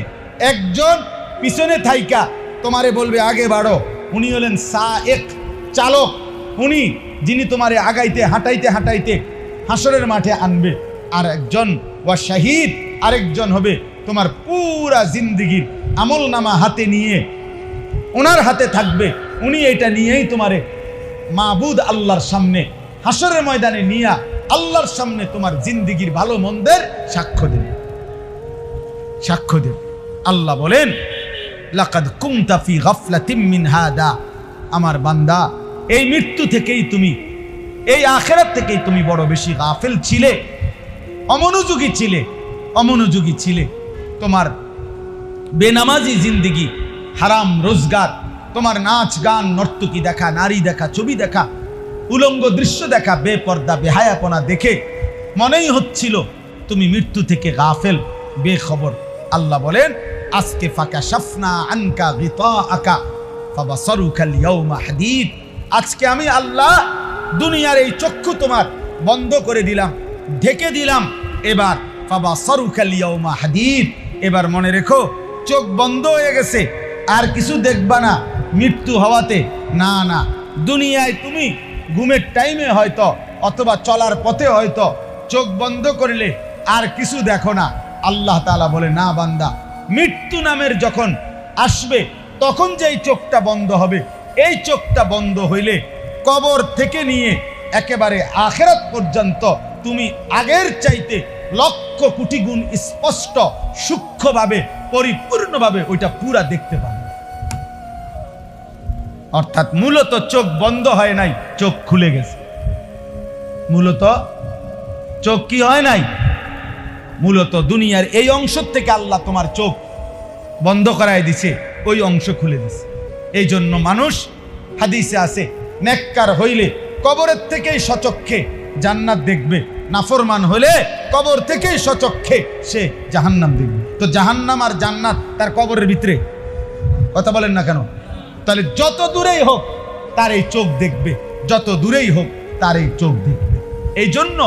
একজন পিছনে থাইকা তোমারে বলবে আগে বাড়ো, উনি হলেন সায়েক, চালক, উনি যিনি তোমারে আগাইতে হাঁটাইতে হাসরের মাঠে আনবে। আর একজন ওয়া শাহীদ, আরেকজন হবে তোমার পুরা জিন্দেগীর আমলনামা হাতে নিয়ে, ওনার হাতে থাকবে, উনি এটা নিয়েই তোমারে মাবুদ আল্লাহর সামনে হাসরের ময়দানে নিয়া আল্লাহর সামনে তোমার জিন্দেগীর ভালো মন্দের সাক্ষ্য দেবে। আল্লাহ বলেন লাকাদ কুনতা ফি গাফলাতিম মিন হাদা। আমার বান্দা এই মৃত্যু থেকেই তুমি, এই আখিরাত থেকেই তুমি বড় বেশি গাফেল ছিলে, অমনোযোগী ছিলে। তোমার বেনামাজি জিন্দেগি, হারাম রোজগার, তোমার নাচ গান নর্তকী দেখা, নারী দেখা, ছবি দেখা, উলঙ্গ দৃশ্য দেখা, বেপর্দা বেহায়াপনা দেখে মনেই হচ্ছিল তুমি মৃত্যু থেকে গাফেল, বেখবর। আল্লাহ বলেন আজকে ফাকাশাফনা আনকা গিতাআকা ফাবাসারুকাল ইয়াউমা হাদীদ। আজকে আমি আল্লাহ দুনিয়ার এই চক্ষু তোমার বন্ধ করে দিলাম, ঢেকে দিলাম। এবার ফাবাসারুকাল ইয়াউমা হাদীদ। এবার মনে রেখো চোখ বন্ধ হয়ে গেছে, আর কিছু দেখবা না মৃত্যু হওয়াতে। না, দুনিয়ায় তুমি ঘুমের টাইমে হয়তো অথবা চলার পথে হয়তো চোখ বন্ধ করলে আর কিছু দেখো না। আল্লাহ তাআলা বলে না বান্দা, মৃত্যু নামের যখন আসবে তখন যেই চোখটা বন্ধ হবে, এই চোখটা বন্ধ হইলে কবর থেকে নিয়ে একেবারে আখিরাত পর্যন্ত তুমি আগের চাইতে লক্ষ কোটি গুণ স্পষ্ট, সূক্ষ্মভাবে, পরিপূর্ণভাবে ওইটা পুরা দেখতে পাবে। অর্থাৎ মূলত চোখ বন্ধ হয় নাই, চোখ খুলে গেছে। মূলত চোখ কি হয় নাই? মূলত দুনিয়ার এই অংশ থেকে আল্লাহ তোমার চোখ বন্ধ করায় দিছে, ওই অংশ খুলে দিছে। এই জন্য মানুষ হাদিসে আছে নেককার হইলে কবরের থেকেই সচক্ষে জান্নাত দেখবে, নাফরমান হলে কবর থেকেই সচক্ষে সে জাহান্নাম দেখবে। তো জাহান্নাম আর জান্নাত তার কবরের ভিতরে, কথা বলেন না কেন? তাহলে যত দূরেই হোক তার এই চোখ দেখবে, যত দূরেই হোক তার এই চোখ দেখবে। এই জন্য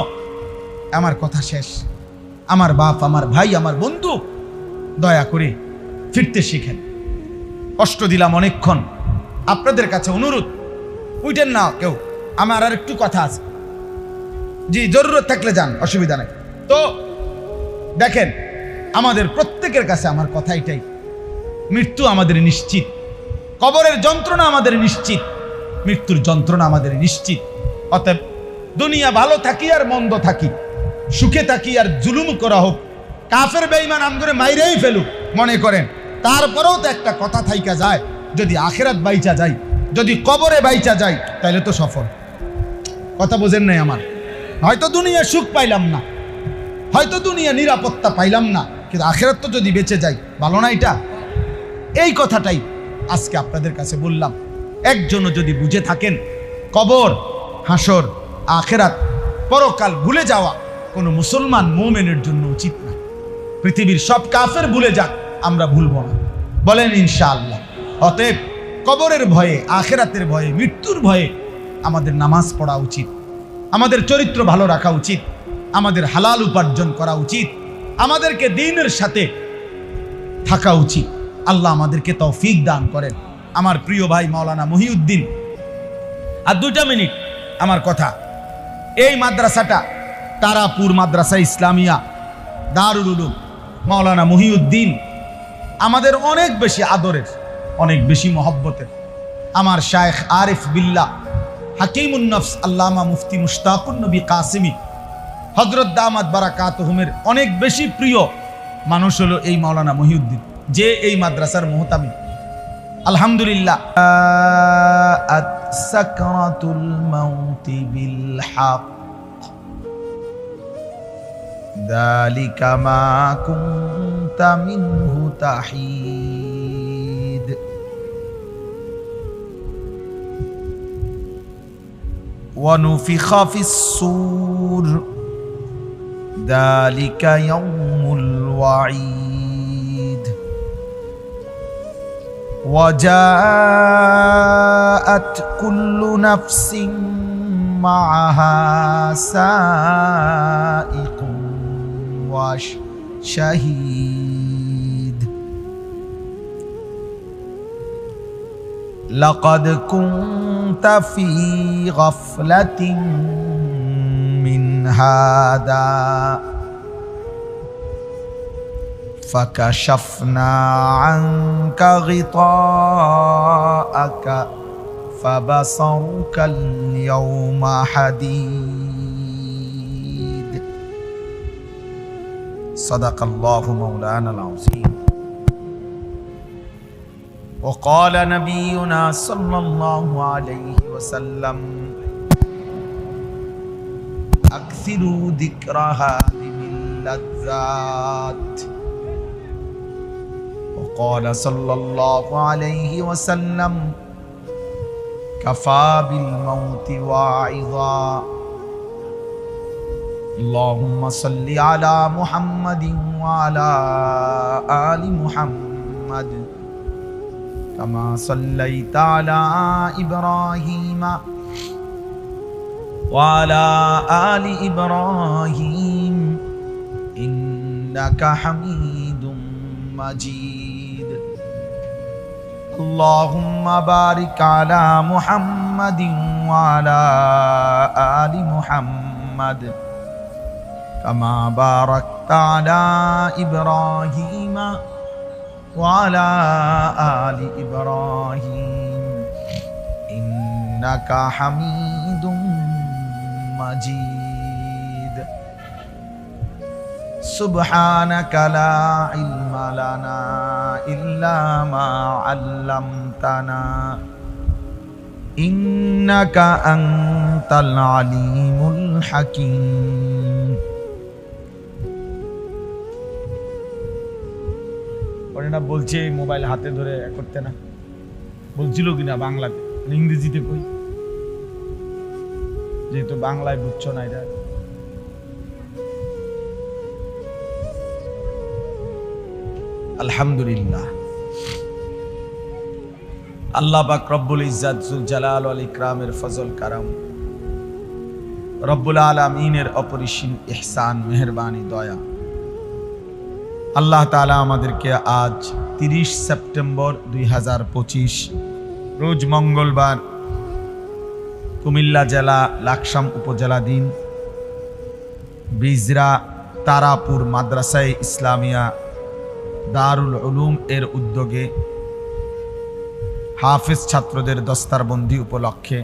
আমার কথা শেষ, আমার বাপ, আমার ভাই, আমার বন্ধু, দয়া করে ফিরতে শিখেন। কষ্ট দিলাম অনেকক্ষণ, আপনাদের কাছে অনুরোধ, উঠেন না কেউ, আমার আর একটু কথা আছে। জি, জরুরত থাকলে যান, অসুবিধা নেই। তো দেখেন, আমাদের প্রত্যেকের কাছে আমার কথা এটাই, মৃত্যু আমাদের নিশ্চিত, কবরের যন্ত্রণা আমাদের নিশ্চিত, মৃত্যুর যন্ত্রণা আমাদের নিশ্চিত। অতএব দুনিয়া ভালো থাকি আর মন্দ থাকি, সুখে থাকি আর জুলুম করা হোক, কাফের বেঈমান আমগরে মাইরেই ফেলুক মনে করেন, তারপরেও তো একটা কথা থাইকা যায়, যদি আখিরাত বাইচা যায়, যদি কবরে বাইচা যায়, তাহলে তো সফল। কথা বোঝেন নাই আমার? হয়তো দুনিয়া সুখ পাইলাম না, হয়তো দুনিয়া নিরাপত্তা পাইলাম না, কিন্তু আখিরাত তো যদি বেঁচে যায়, ভালো না এটা? এই কথাটাই আজকে আপনাদের কাছে বললাম। একজনও যদি বুঝে থাকেন কবর, হাসর, আখিরাত, পরকাল ভুলে যাওয়া কোনো মুসলমান মুমিনের জন্য উচিত না। পৃথিবীর সব কাফের ভুলে যাক, আমরা ভুলব না, বলেন ইনশাআল্লাহ। অতএব কবরের ভয়ে, আখিরাতের ভয়ে, মৃত্যুর ভয়ে আমাদের নামাজ পড়া উচিত, আমাদের চরিত্র ভালো রাখা উচিত, আমাদের হালাল উপার্জন করা উচিত, আমাদেরকে দ্বীনের সাথে থাকা উচিত। আল্লাহ আমাদেরকে তৌফিক দান করেন। আমার প্রিয় ভাই মাওলানা মহিউদ্দিন, আর 2 মিনিট আমার কথা। এই মাদ্রাসাটা তারাপুর মাদ্রাসা ইসলামিয়া দারুল উলুম মাওলানা মহিউদ্দিন আমাদের অনেক বেশি আদরের, অনেক বেশি মহব্বতের। আমার শায়েখ আরিফ বিল্লাহ হাকিমুন নফস আল্লামা মুফতি মুশতাকুন নবী কাসিমি হযরত দামাত বারাকাতুহুমের অনেক বেশি প্রিয় মানুষ হলো এই মাওলানা মহিউদ্দিন, যে এই মাদ্রাসার মুহতামিম। আলহামদুলিল্লাহ। সাকরাতুল মাউতি বিল হক যালিকা মা কুনতা মিনহু তাহিদ। ওয়া নুফিখা ফিস সূর যালিকা ইয়াউমুল ওয়াঈদ। وجاءت كل نفس معها سائق وشهيد لقد كنت في غفلة من هذا فكشفنا عنك غطاءك فبصرك اليوم حديد صدق الله مولانا العظيم وقال نبينا صلى الله عليه وسلم أكثروا ذكر هذه اللذات وقال صلى الله عليه وسلم كفى بالموت واعظا اللهم صل على محمد وعلى آل محمد كما صليت على إبراهيم وعلى آل إبراهيم إنك حميد مجيد اللهم بارك على محمد وعلى آل محمد كما باركت على إبراهيم وعلى آل إبراهيم إنك حميد مجيد سبحانك لا علم لنا إلا ما علمتنا إنك أنت العليم الحكيم ওরা বলছে মোবাইল হাতে ধরে করতে না, বলছিল কিনা বাংলাতে। ইংরেজিতে কই, যেহেতু বাংলায় বুঝছো না এটা। আলহামদুলিল্লাহ, আল্লাহ পাক রব্বুল ইজ্জাত জুল জালাল ওয়াল ইকরামের ফজল কারাম, রব্বুল আলামিনের অপরিসীম ইহসান, মেহেরবানি, দয়া। আল্লাহ তাআলা আমাদেরকে আজ 30 সেপ্টেম্বর 2025 রোজ মঙ্গলবার কুমিল্লা জেলা লাকসাম উপজেলাধীন বিজরা তারাপুর মাদ্রাসায়ে ইসলামিয়া দারুল উলুম এর উদ্যোগে হাফেজ ছাত্রদের দস্তারবন্দি উপলক্ষে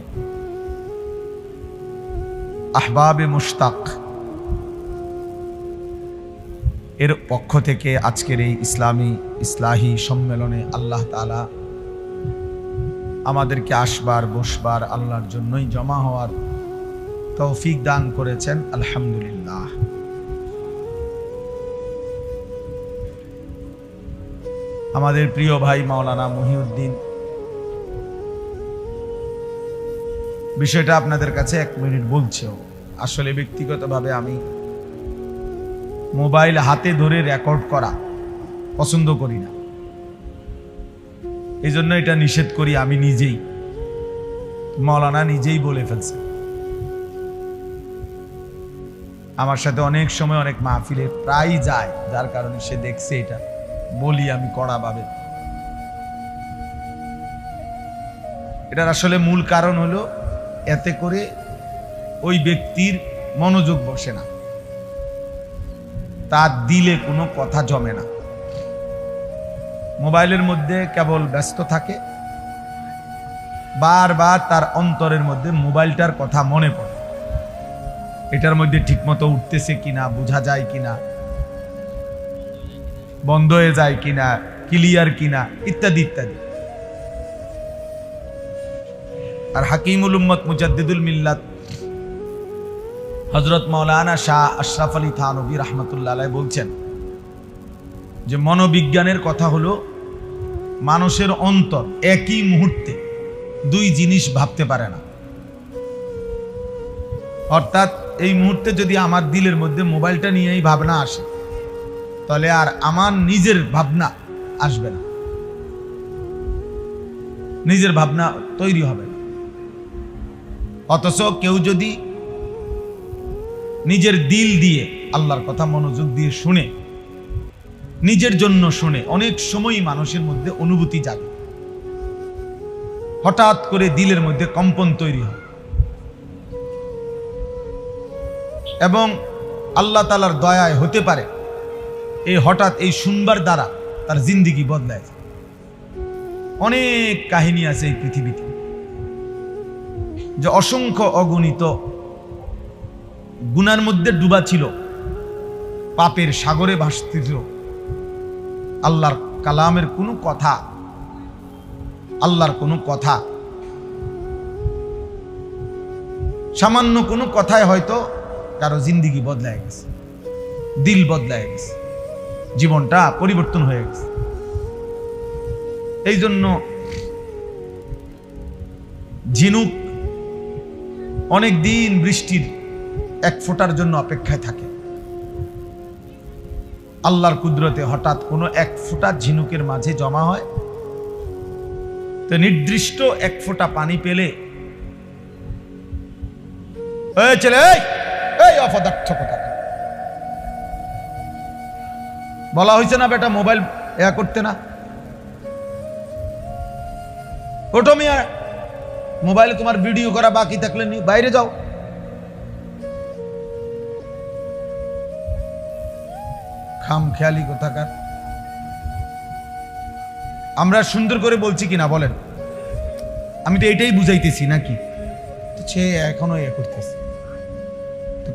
আহবাবে মুশতাক এর পক্ষ থেকে আজকের এই ইসলাহি সম্মেলনে আল্লাহ তাআলা আমাদেরকে আসবার বসবার আল্লাহর জন্যই জমা হওয়ার তৌফিক দান করেছেন। আলহামদুলিল্লাহ। আমাদের প্রিয় ভাই মাওলানা মহিউদ্দিন, বিষয়টা আপনাদের কাছে 1 মিনিট বলছেও। আসলে ব্যক্তিগতভাবে আমি মোবাইল হাতে ধরে রেকর্ড করা পছন্দ করি না, এই জন্য এটা নিষেধ করি আমি নিজেই। মাওলানা নিজেই বলে ফেলছে, আমার সাথে অনেক সময় অনেক মাহফিলে প্রায় যায়, যার কারণে সে দেখছে এটা বলি আমি কড়াভাবে। এটার আসলে মূল কারণ হলো এতে করে ওই ব্যক্তির মনোযোগ বসে না, তার দিলে কোনো কথা জমে না, মোবাইলের মধ্যে কেবল ব্যস্ত থাকে, বারবার তার অন্তরের মধ্যে মোবাইলটার কথা মনে পড়ে, এটার মধ্যে ঠিকমতো উঠতেছে কিনা, বোঝা যায় কিনা, বন্ধ হয়ে যায় কিনা, ক্লিয়ার কিনা, ইত্যাদি ইত্যাদি। আর হাকিমুল উম্মত মুজাদ্দিদুল মিল্লাত হযরত মাওলানা শাহ আশরাফ আলী থানভী রাহমাতুল্লাহ আলাইহি বলছেন যে মনোবিজ্ঞানের কথা হলো মানুষের অন্তর একই মুহূর্তে 2 জিনিস ভাবতে পারে না। অর্থাৎ এই মুহূর্তে যদি আমার দিলের মধ্যে মোবাইলটা নিয়েই ভাবনা আসে, তাহলে আর আমার নিজের ভাবনা আসবে না, নিজের ভাবনা তৈরি হবে না। অথচ কেউ যদি নিজের দিল দিয়ে আল্লাহর কথা মনোযোগ দিয়ে শুনে, নিজের জন্য শুনে, অনেক সময় মানুষের মধ্যে অনুভূতি জাগে, হঠাৎ করে দিলের মধ্যে কম্পন তৈরি হয় এবং আল্লাহ তাআলার দয়ায় হতে পারে এই হঠাৎ এই শুনবার দ্বারা তার জিন্দেগি বদলায় যায়। অনেক কাহিনী আছে এই পৃথিবীতে, যে অসংখ্য অগণিত গুনার মধ্যে ডুবা ছিল, পাপের সাগরে ভাসছিল, আল্লাহর কালামের কোনো কথা, আল্লাহর কোনো কথা, সামান্য কোনো কথায় হয়তো কারো জিন্দেগি বদলায় গেছে, দিল বদলায় গেছে, জীবনটা পরিবর্তন হয়ে গেছে। এই জন্য ঝিনুক অনেক দিন বৃষ্টির 1 ফোঁটার জন্য অপেক্ষায় থাকে, আল্লাহর কুদরতে হঠাৎ কোনো 1 ফোঁটা ঝিনুকের মাঝে জমা হয়, তো নির্দিষ্ট 1 ফোঁটা পানি পেলে ছেলে এই অপদার্থ কথা বলা হয়েছে না, বেটা মোবাইল করতে না, ওটো মিয়া, মোবাইলে তোমার ভিডিও করা বাকি থাকলে বাইরে যাও। খাম খেয়ালি কোথাকার। আমরা সুন্দর করে বলছি কিনা বলেন? আমি তো এটাই বুঝাইতেছি নাকি? সে এখনো করতেছে।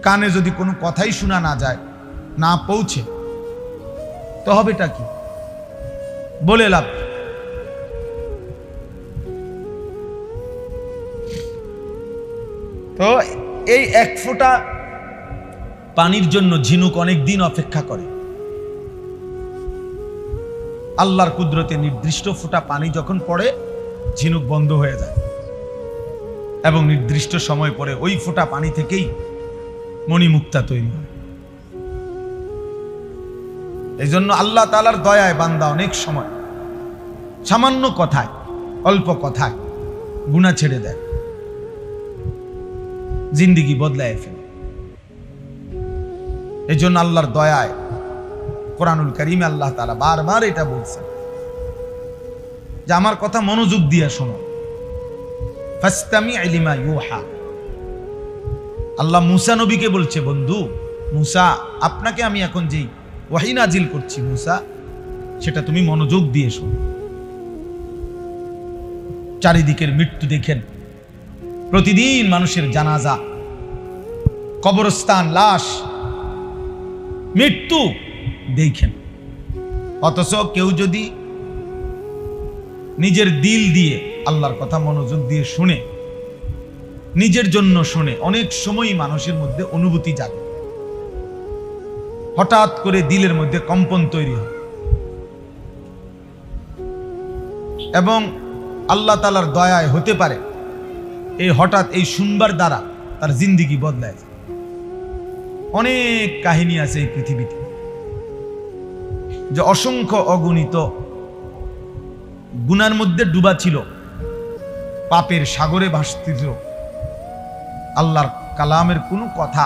কানে যদি কোনো কথাই শোনা না যায়, না পৌঁছে, তো হবেটা কি? বলে লাভ। তো এই 1 ফোঁটা পানির জন্য ঝিনুক অনেক দিন অপেক্ষা করে। আল্লাহর কুদরতে নির্দিষ্ট ফোঁটা পানি যখন পড়ে, ঝিনুক বন্ধ হয়ে যায়। এবং নির্দিষ্ট সময় পরে ওই ফোঁটা পানি থেকেই মণিমুক্তা তৈরি হয়। এই জন্য আল্লাহ তাআলার দয়ায় বান্দা অনেক সময় সামান্য কথায়, অল্প কথায় গুনাহ ছেড়ে দেয়, জিন্দেগি বদলায় ফেলে। এই জন্য আল্লাহর দয়ায় কোরআনুল কারীমে আল্লাহ তাআলা বারবার এটা বলছেন যে আমার কথা মনোযোগ দিয়ে শোনো, ফাসতামি' লিমা ইউহা। আল্লাহ মুসা নবীকে বলছে, বন্ধু মুসা, আপনাকে আমি এখন যেই ওহী নাজিল করছি মুসা, সেটা তুমি মনোযোগ দিয়ে শোনো। চারিদিকের মৃত্যু দেখেন, প্রতিদিন মানুষের জানাজা, কবরস্থান, লাশ, মৃত্যু দেখেন। অথচ কেউ যদি নিজের দিল দিয়ে আল্লাহর কথা মনোযোগ দিয়ে শুনে, নিজের জন্য শুনে, অনেক সময় মানুষের মধ্যে অনুভূতি জাগে, হঠাৎ করে দিলের মধ্যে কম্পন তৈরি হয় এবং আল্লাহ তাআলার দয়ায় হতে পারে এই হঠাৎ এই শুনবার দ্বারা তার জিন্দেগি বদলায় যায়। অনেক কাহিনী আছে এই পৃথিবীতে, যে অসংখ্য অগণিত গুনার মধ্যে ডুবা ছিল, পাপের সাগরে ভাসছিল, আল্লাহর কালামের কোনো কথা,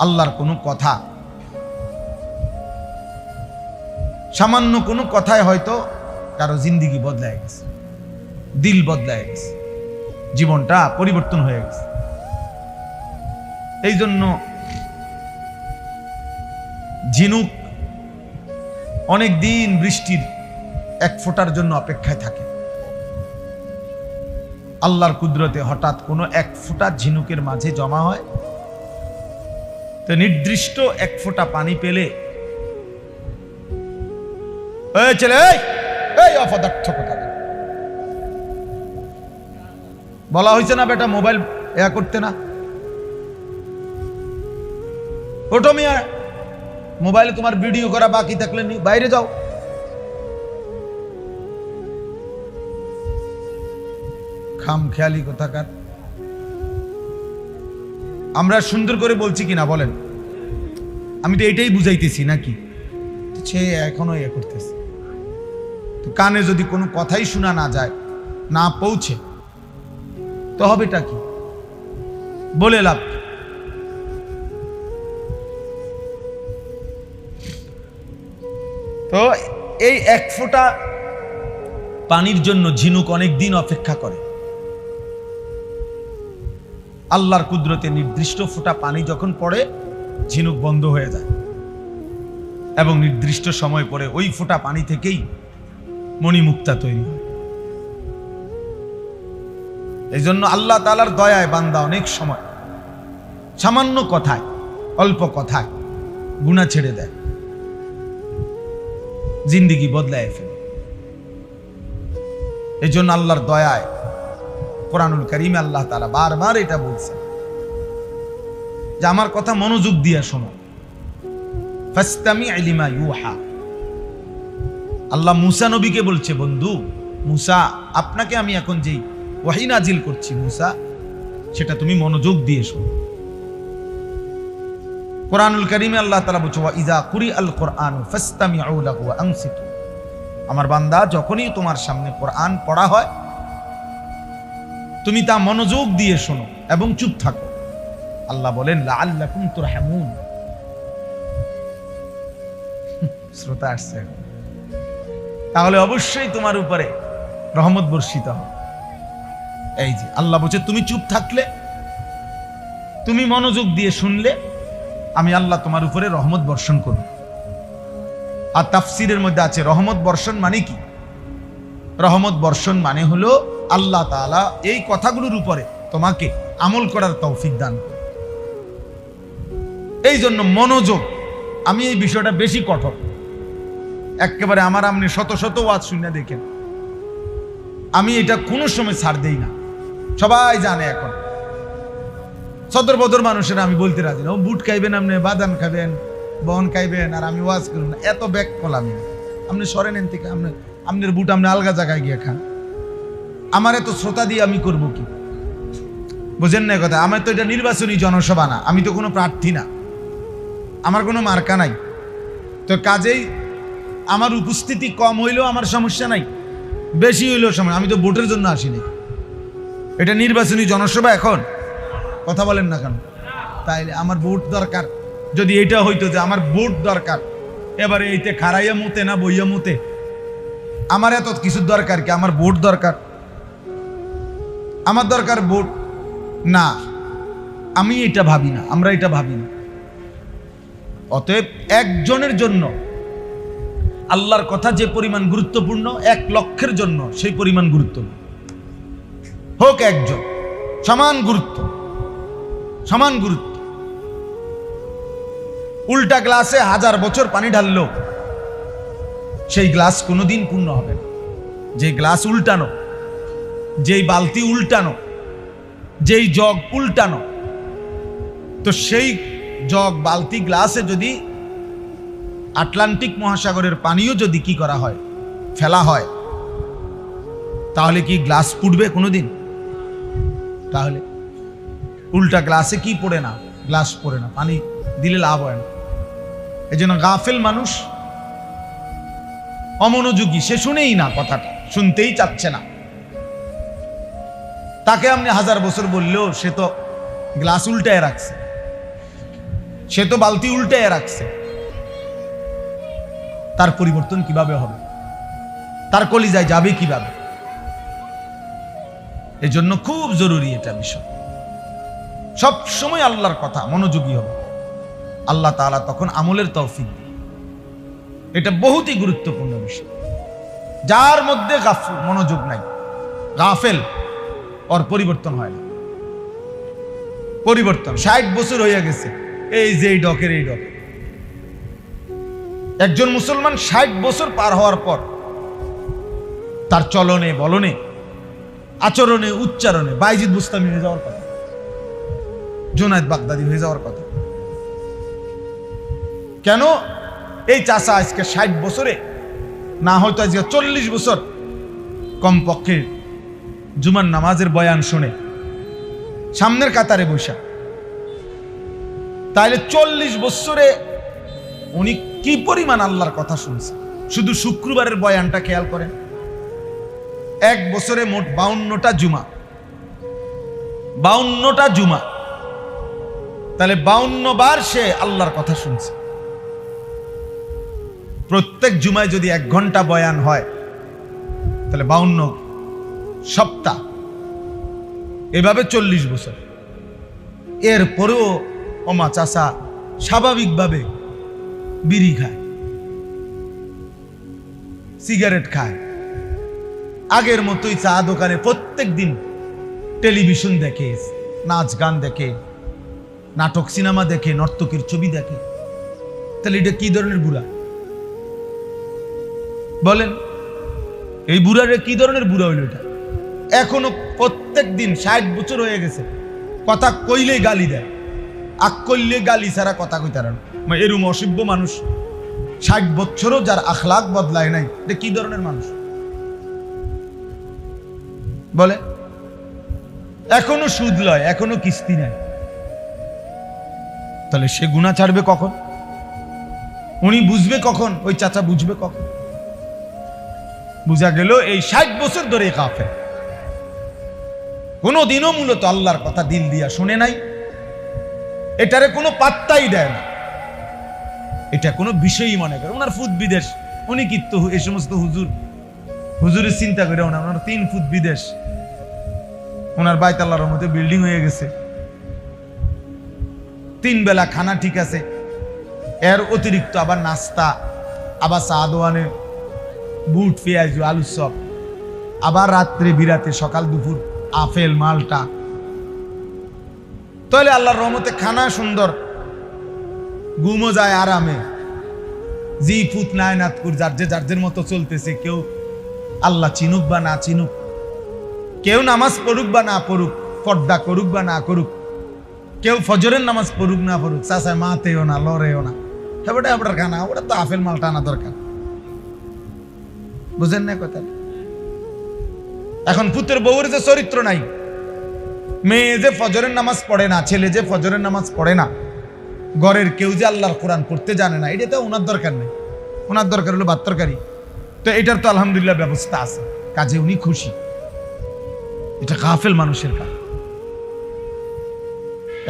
আল্লাহর কোনো কথা, সামান্য কোনো কথায় হয়তো কারো জিন্দেগি বদলায় গেছে, দিল বদলায় গেছে, জীবনটা পরিবর্তন হয়ে গেছে। এই জন্য ঝিনুক অনেক দিন বৃষ্টির এক ফোঁটার জন্য অপেক্ষায় থাকে। আল্লাহর কুদরতে হঠাৎ কোনো এক ফোঁটা ঝিনুকের মাঝে জমা হয়, তো নির্দিষ্ট এক ফোঁটা পানি পেলে অপদার্থ কথা বলা হয়েছে না, বেটা মোবাইল করতে না, ওটো মিয়া, মোবাইলে তোমার ভিডিও করা বাকি থাকলে বাইরে যাও। খাম খেয়ালি কোথাকার। আমরা সুন্দর করে বলছি কিনা বলেন? আমি তো এটাই বুঝাইতেছি নাকি? সে এখনো করতেছে। তো কানে যদি কোনো কথাই শোনা না যায়, না পৌঁছে, তো হবেটা কি? বলে লাভ। তো এই এক ফোঁটা পানির জন্য ঝিনুক অনেক দিন অপেক্ষা করে। আল্লাহর কুদরতে নির্দিষ্ট ফোঁটা পানি যখন পড়ে, ঝিনুক বন্ধ হয়ে যায় এবং নির্দিষ্ট সময় পরে ওই ফোঁটা পানি থেকেই মণিমুক্তা তৈরি হয়। এই জন্য আল্লাহ তাআলার দয়ায় বান্দা অনেক সময় সামান্য কথায়, অল্প কথায় গুনাহ ছেড়ে দেয়, জিন্দেগি বদলায় ফেলে। এই জন্য আল্লাহর দয়ায় কোরআনুল কারীমে আল্লাহ তাআলা বারবার এটা বলছেন যে আমার কথা মনোযোগ দিয়ে শোনো, ফাসতামি' লিমা ইউহা। আল্লাহ মুসা নবীকে বলছে, বন্ধু মুসা, আপনাকে আমি এখন যেই ওহী নাজিল করছি মুসা, সেটা তুমি মনোযোগ দিয়ে শোনো। কোরআনুল কারীমে আল্লাহ তাআলা বলছে, ওয়া ইযা কুরিআল কুরআনু ফাসতামিউ লাহু ওয়া আনসিতু। আমার বান্দা, যখনই তোমার সামনে কোরআন পড়া হয়, তুমি তা মনোযোগ দিয়ে শোনো এবং চুপ থাকো। আল্লাহ বলেন, লাআল্লাকুম তুরহামুন। শ্রোতা আসছে, তাহলে অবশ্যই তোমার উপরে রহমত বর্ষিত হবে। এই যে আল্লাহ বলছে, তুমি চুপ থাকলে, তুমি মনোযোগ দিয়ে শুনলে, আমি আল্লাহ তোমার উপরে রহমত বর্ষণ করব। আর তাফসীরের মধ্যে আছে রহমত বর্ষণ মানে কি? রহমত বর্ষণ মানে হলো আল্লাহ তাআলা এই কথাগুলোর উপরে তোমাকে আমল করার তৌফিক দান করে। এই জন্য মনোযোগ, আমি এই বিষয়টা বেশি কঠোর। একেবারে আমার আপনি শত শত ওয়াজ শুনে দেখেন, আমি এটা কোনো সময় ছাড় দেই না। সবাই জানে এখন, সদর বদর মানুষের আমি বলতে রাজি না, ও বুট খাইবেন, আপনি বাদাম খাবেন, বন খাইবেন, আর আমি ওয়াজ করুন না, এত ব্যাক কলাম আপনি সরেন থেকে, আপনার বুট আপনি আলগা জায়গায় গিয়ে খান। আমার এত শ্রোতা দিয়ে আমি করব কি? বুঝেন না কথা? আমার তো এটা নির্বাচনী জনসভা না, আমি তো কোনো প্রার্থী না, আমার কোনো মার্কা নাই। তো কাজেই আমার উপস্থিতি কম হইলেও আমার সমস্যা নাই, বেশি হইলেও সমস্যা, আমি তো ভোটের জন্য আসিনি। এটা নির্বাচনী জনসভা এখন, কথা বলেন না কেন? তাইলে আমার ভোট দরকার। যদি এটা হইতো যে আমার ভোট দরকার, এবারে এইতে খারাইয়া মুতে না বইয়া মুতে, আমার এত কিছু দরকার কি? আমার ভোট দরকার, আমার দরকার ভোট না। আমি এটা ভাবি না, আমরা এটা ভাবি না। অতএব একজনের জন্য আল্লাহর কথা যে পরিমাণ গুরুত্বপূর্ণ, 1 লক্ষের জন্য সেই পরিমাণ গুরুত্বপূর্ণ। হোক একজন, সমান গুরুত্ব, সমান গুরুত্ব। উল্টা গ্লাসে 1000 বছর পানি ঢাললো সেই গ্লাস কোনোদিন পূর্ণ হবে না। যে গ্লাস উল্টানো, যেই বালতি উল্টানো, যেই জগ উল্টানো, তো সেই জগ বালতি গ্লাসে যদি আটলান্টিক মহাসাগরের পানিও যদি কি করা হয়, ফেলা হয়, তাহলে কি গ্লাস ফুটবে কোনোদিন? তাহলে উল্টা গ্লাসে কি পড়ে না? গ্লাস পড়ে না, পানি দিলে লাভ হয় না। এই জন্য গাফেল মানুষ, অমনোযোগী, সে শুনেই না, কথাটা শুনতেই চাচ্ছে না। তাকে আপনি 1000 বছর বললেও সে তো গ্লাস উল্টায় রাখছে, সে তো বালতি উল্টায় রাখছে। তার পরিবর্তন কিভাবে হবে? তার কলিজায় যাবে কিভাবে? এজন্য খুব জরুরি এটা বিষয়। সব সময় আল্লাহর কথা মনোযোগী হবে, আল্লাহ তাআলা তখন আমলের তৌফিক দিবেন। এটা বহুতই গুরুত্বপূর্ণ বিষয়। যার মধ্যে মনোযোগ নাই, গাফেল, ওর পরিবর্তন হয় না। পরিবর্তন 60 বছর হয়ে গেছে, এই যে এই ডকের এই ডক। একজন মুসলমান 60 বছর পার হওয়ার পর তার চলনে বলনে, আচরণে, উচ্চারণে বাইজিদ বুস্তামি হয়ে যাওয়ার কথা, জুনায়েদ বাগদাদি হয়ে যাওয়ার কথা। কেন? এই চাচা আজকে 60 বছরে, না হয়তো আজকে 40 বছর কমপক্ষে জুমার নামাজের বয়ান শুনে সামনের কাতারে বসা। তাইলে 40 বছরে উনি কি পরিমাণ আল্লাহর কথা শুনছে? শুধু শুক্রবারের বয়ানটা খেয়াল করেন, 1 বছরে মোট 52টা জুমা, 52টা জুমা। তাহলে 52 বার সে আল্লাহর কথা শুনছে। প্রত্যেক জুমায় যদি 1 ঘন্টা বয়ান হয়, তাহলে 52 সপ্তাহ, এভাবে 40 বছর। এরপরেও ওমা চাচা স্বাভাবিকভাবে বিড়ি খায়, সিগারেট খায়, আগের মতোই চা দোকানে প্রত্যেক দিন টেলিভিশন দেখে, নাচ গান দেখে, নাটক সিনেমা দেখে, নর্তকীর ছবি দেখে। তাহলে এটা কি ধরনের বুড়া বলেন? এই বুড়ারে কি ধরনের বুড়া হইল এটা? এখনো প্রত্যেক দিন 60 বছর হয়ে গেছে, কথা কইলেই গালি দেয়, আগ করলে গালি ছাড়া কথা কইতে পারে না। এরম অসভ্য মানুষ 60 বছরও যার আখলাক বদলায় নাই, এটা কি ধরনের মানুষ বলে? এখনো সুদ লয়, এখনো কিস্তি নেয়। তাহলে সে গুনাহ ছাড়বে কখন? উনি বুঝবে কখন? ওই চাচা বুঝবে কখন? বুঝা গেল এই 60 বছর ধরে কাফের, কোনদিনও মূলত আল্লাহর কথা দিল দিয়া শুনে নাই, এটারে কোনো পাত্তাই দেয় না, এটা কোনো বিষয়ই মনে করে। ওনার ফুট বিদেশ, উনি কিন্তু এই সমস্ত হুজুরের চিন্তা করে ওনার 3 ফুট বিদেশ, ওনার বাইত আল্লাহর রহমতে বিল্ডিং হয়ে গেছে, 3 বেলা খানা ঠিক আছে, এর অতিরিক্ত আবার নাস্তা, আবার চা দোয়ানে, বুট, পেঁয়াজ, আলু চপ, আবার রাত্রে বিরাতে, সকাল দুপুর আপেল মালটা। তাহলে আল্লাহর রহমতে খানা সুন্দর, ঘুমও যায় আরামে, জি ফুত নাই নাতকুর যার মতো চলতেছে। কেউ আল্লাহ চিনুক বা না চিনুক, কেউ নামাজ পড়ুক বা না পড়ুক, পর্দা করুক বা না করুক, কেউ ফজরের নামাজ পড়ুক না পড়ুক, চাচায় মাতেও না, লড়েও না, ওটা আপনার খানা, ওটা তো আপেল মালটা আনা দরকার। বুঝেন না কথা? এখন পুত্রের বউর যে চরিত্র নাই, মেয়ে যে ফজরের নামাজ পড়ে না, ছেলে যে ফজরের নামাজ পড়ে না, ঘরের কেউ যে আল্লাহর কোরআন পড়তে জানে না, এটা তো ওনার দরকার নেই। ওনার দরকার হলো ভাত তরকারি। তো এটার তো আলহামদুলিল্লাহ ব্যবস্থা আছে, কাজে উনি খুশি। এটা গাফেল মানুষের কাজ,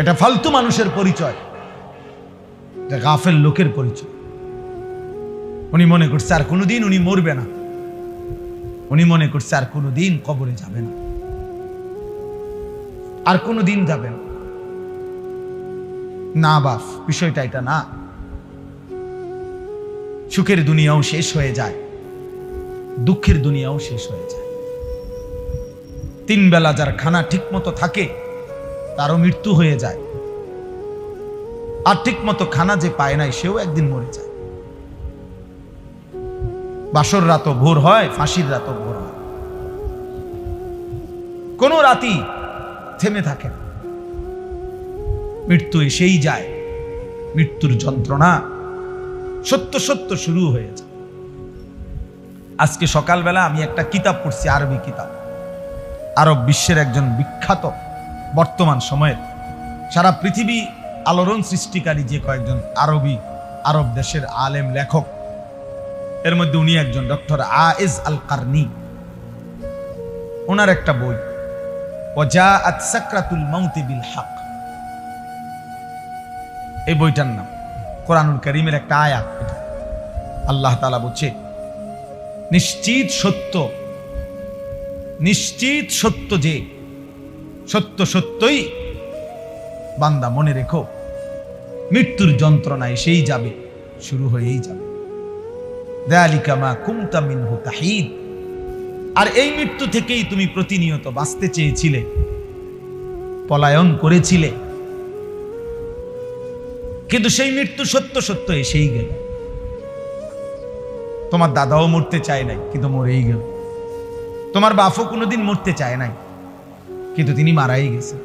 এটা ফালতু মানুষের পরিচয়, এটা গাফেল লোকের পরিচয়। উনি মনে করছে আর কোনোদিন উনি মরবে না, উনি মনে করছে আর কোনোদিন কবরে যাবে না, আর কোনোদিন যাবে না। না বাপ, বিষয়টা এটা না। সুখের দুনিয়াও শেষ হয়ে যায়, দুঃখের দুনিয়াও শেষ হয়ে যায়। 3 বেলা যার খানা ঠিক মতো থাকে তারও মৃত্যু হয়ে যায়, আর ঠিক মতো খানা যে পায় নাই সেও একদিন মরে যায়। বাসর রাতও ভোর হয়, ফাঁসির রাতও ভোর হয়, কোন রাতই থেমে থাকে না। মৃত্যু এসেই যায়, মৃত্যুর যন্ত্রণা সত্য সত্য শুরু হয়ে যায়। আজকে সকালবেলা আমি একটা কিতাব পড়ছি, আরবি কিতাব। আরব বিশ্বের একজন বিখ্যাত, বর্তমান সময়ের সারা পৃথিবী আলোড়ন সৃষ্টিকারী যে কয়েকজন আরব দেশের আলেম লেখক, এর মধ্যে উনি একজন, ডক্টর আয়েজ আল কারনি। ওনার একটা বই, ওয়াজাআত সাকরাতুল মাউতি বিল হক, এই বইটার নাম। কোরআনুল কারীমের একটা আয়াত এটা। আল্লাহ তাআলা বলছে, নিশ্চিত সত্য যে সত্য সত্যই বান্দা মনে রেখো, মৃত্যুর যন্ত্রণা এসেই যাবে, শুরু হয়েই যাবে। যালিকা মা কুনতা মিনহু তাহিদ, আর এই মৃত্যু থেকেই তুমি প্রতিনিয়ত বাঁচতে চেয়েছিলে, পলায়ন করেছিলে, কিন্তু সেই মৃত্যু সত্য সত্য এসেই গেল। তোমার দাদাও মরতে চায় নাই, কিন্তু মরেই গেল। তোমার বাপও কোনোদিন মরতে চায় নাই, কিন্তু তিনি মারাই গেছে।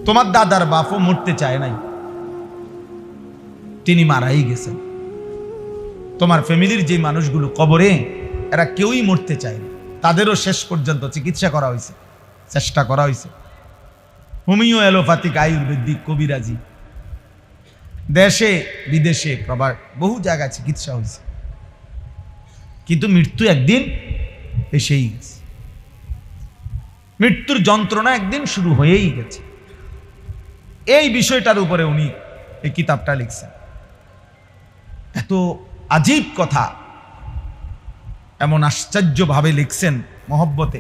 তোমার দাদার বাপও মরতে চায় নাই, তিনি মারাই গেছেন। তোমার ফ্যামিলির যে মানুষগুলো কবরে, এরা কেউই মরতে চায় না, তাদেরও শেষ পর্যন্ত চিকিৎসা করা হয়েছে, চেষ্টা করা হয়েছে। হোমিও, অ্যালোপ্যাথিক, আয়ুর্বেদিক, কবিরাজি, দেশে বিদেশে প্রবাস বহু জায়গায় চিকিৎসা হয়েছে, কিন্তু মৃত্যু একদিন এসেই গেছে। মৃত্যুর যন্ত্রণা একদিন শুরু হয়েই গেছে। এই বিষয়টার উপরে উনি এই কিতাবটা লিখছেন। এত আজীব কথা, এমন আশ্চর্যভাবে লিখছেন, মহব্বতে,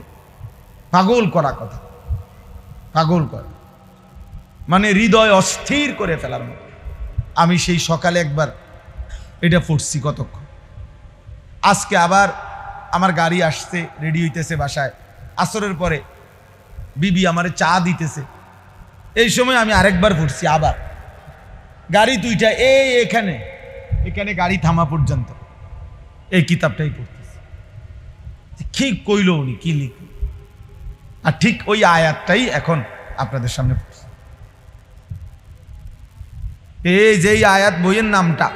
পাগল করা কথা, পাগল করা মানে হৃদয় অস্থির করে ফেলার মতো। আমি সেই সকালে একবার এটা পড়ছি, কতক্ষণ। আজকে আবার আমার গাড়ি আসছে, রেডি হইতেছে বাসায়, আসরের পরে বিবি আমারে চা দিতেছে, এই সময় আমি আরেকবার পড়ছি, আবার গাড়ি দুইটা এখানে গাড়ি থামা পর্যন্ত এই কিতাবটাই পড়তেছে। কি কইল উনি, কি লিখল, আর ঠিক ওই আয়াতটাই এখন আপনাদের সামনে পড়ছি। এই যে আয়াত বইয়ের নামটা,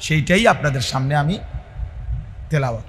সেইটাই আপনাদের সামনে আমি তেলাওয়াত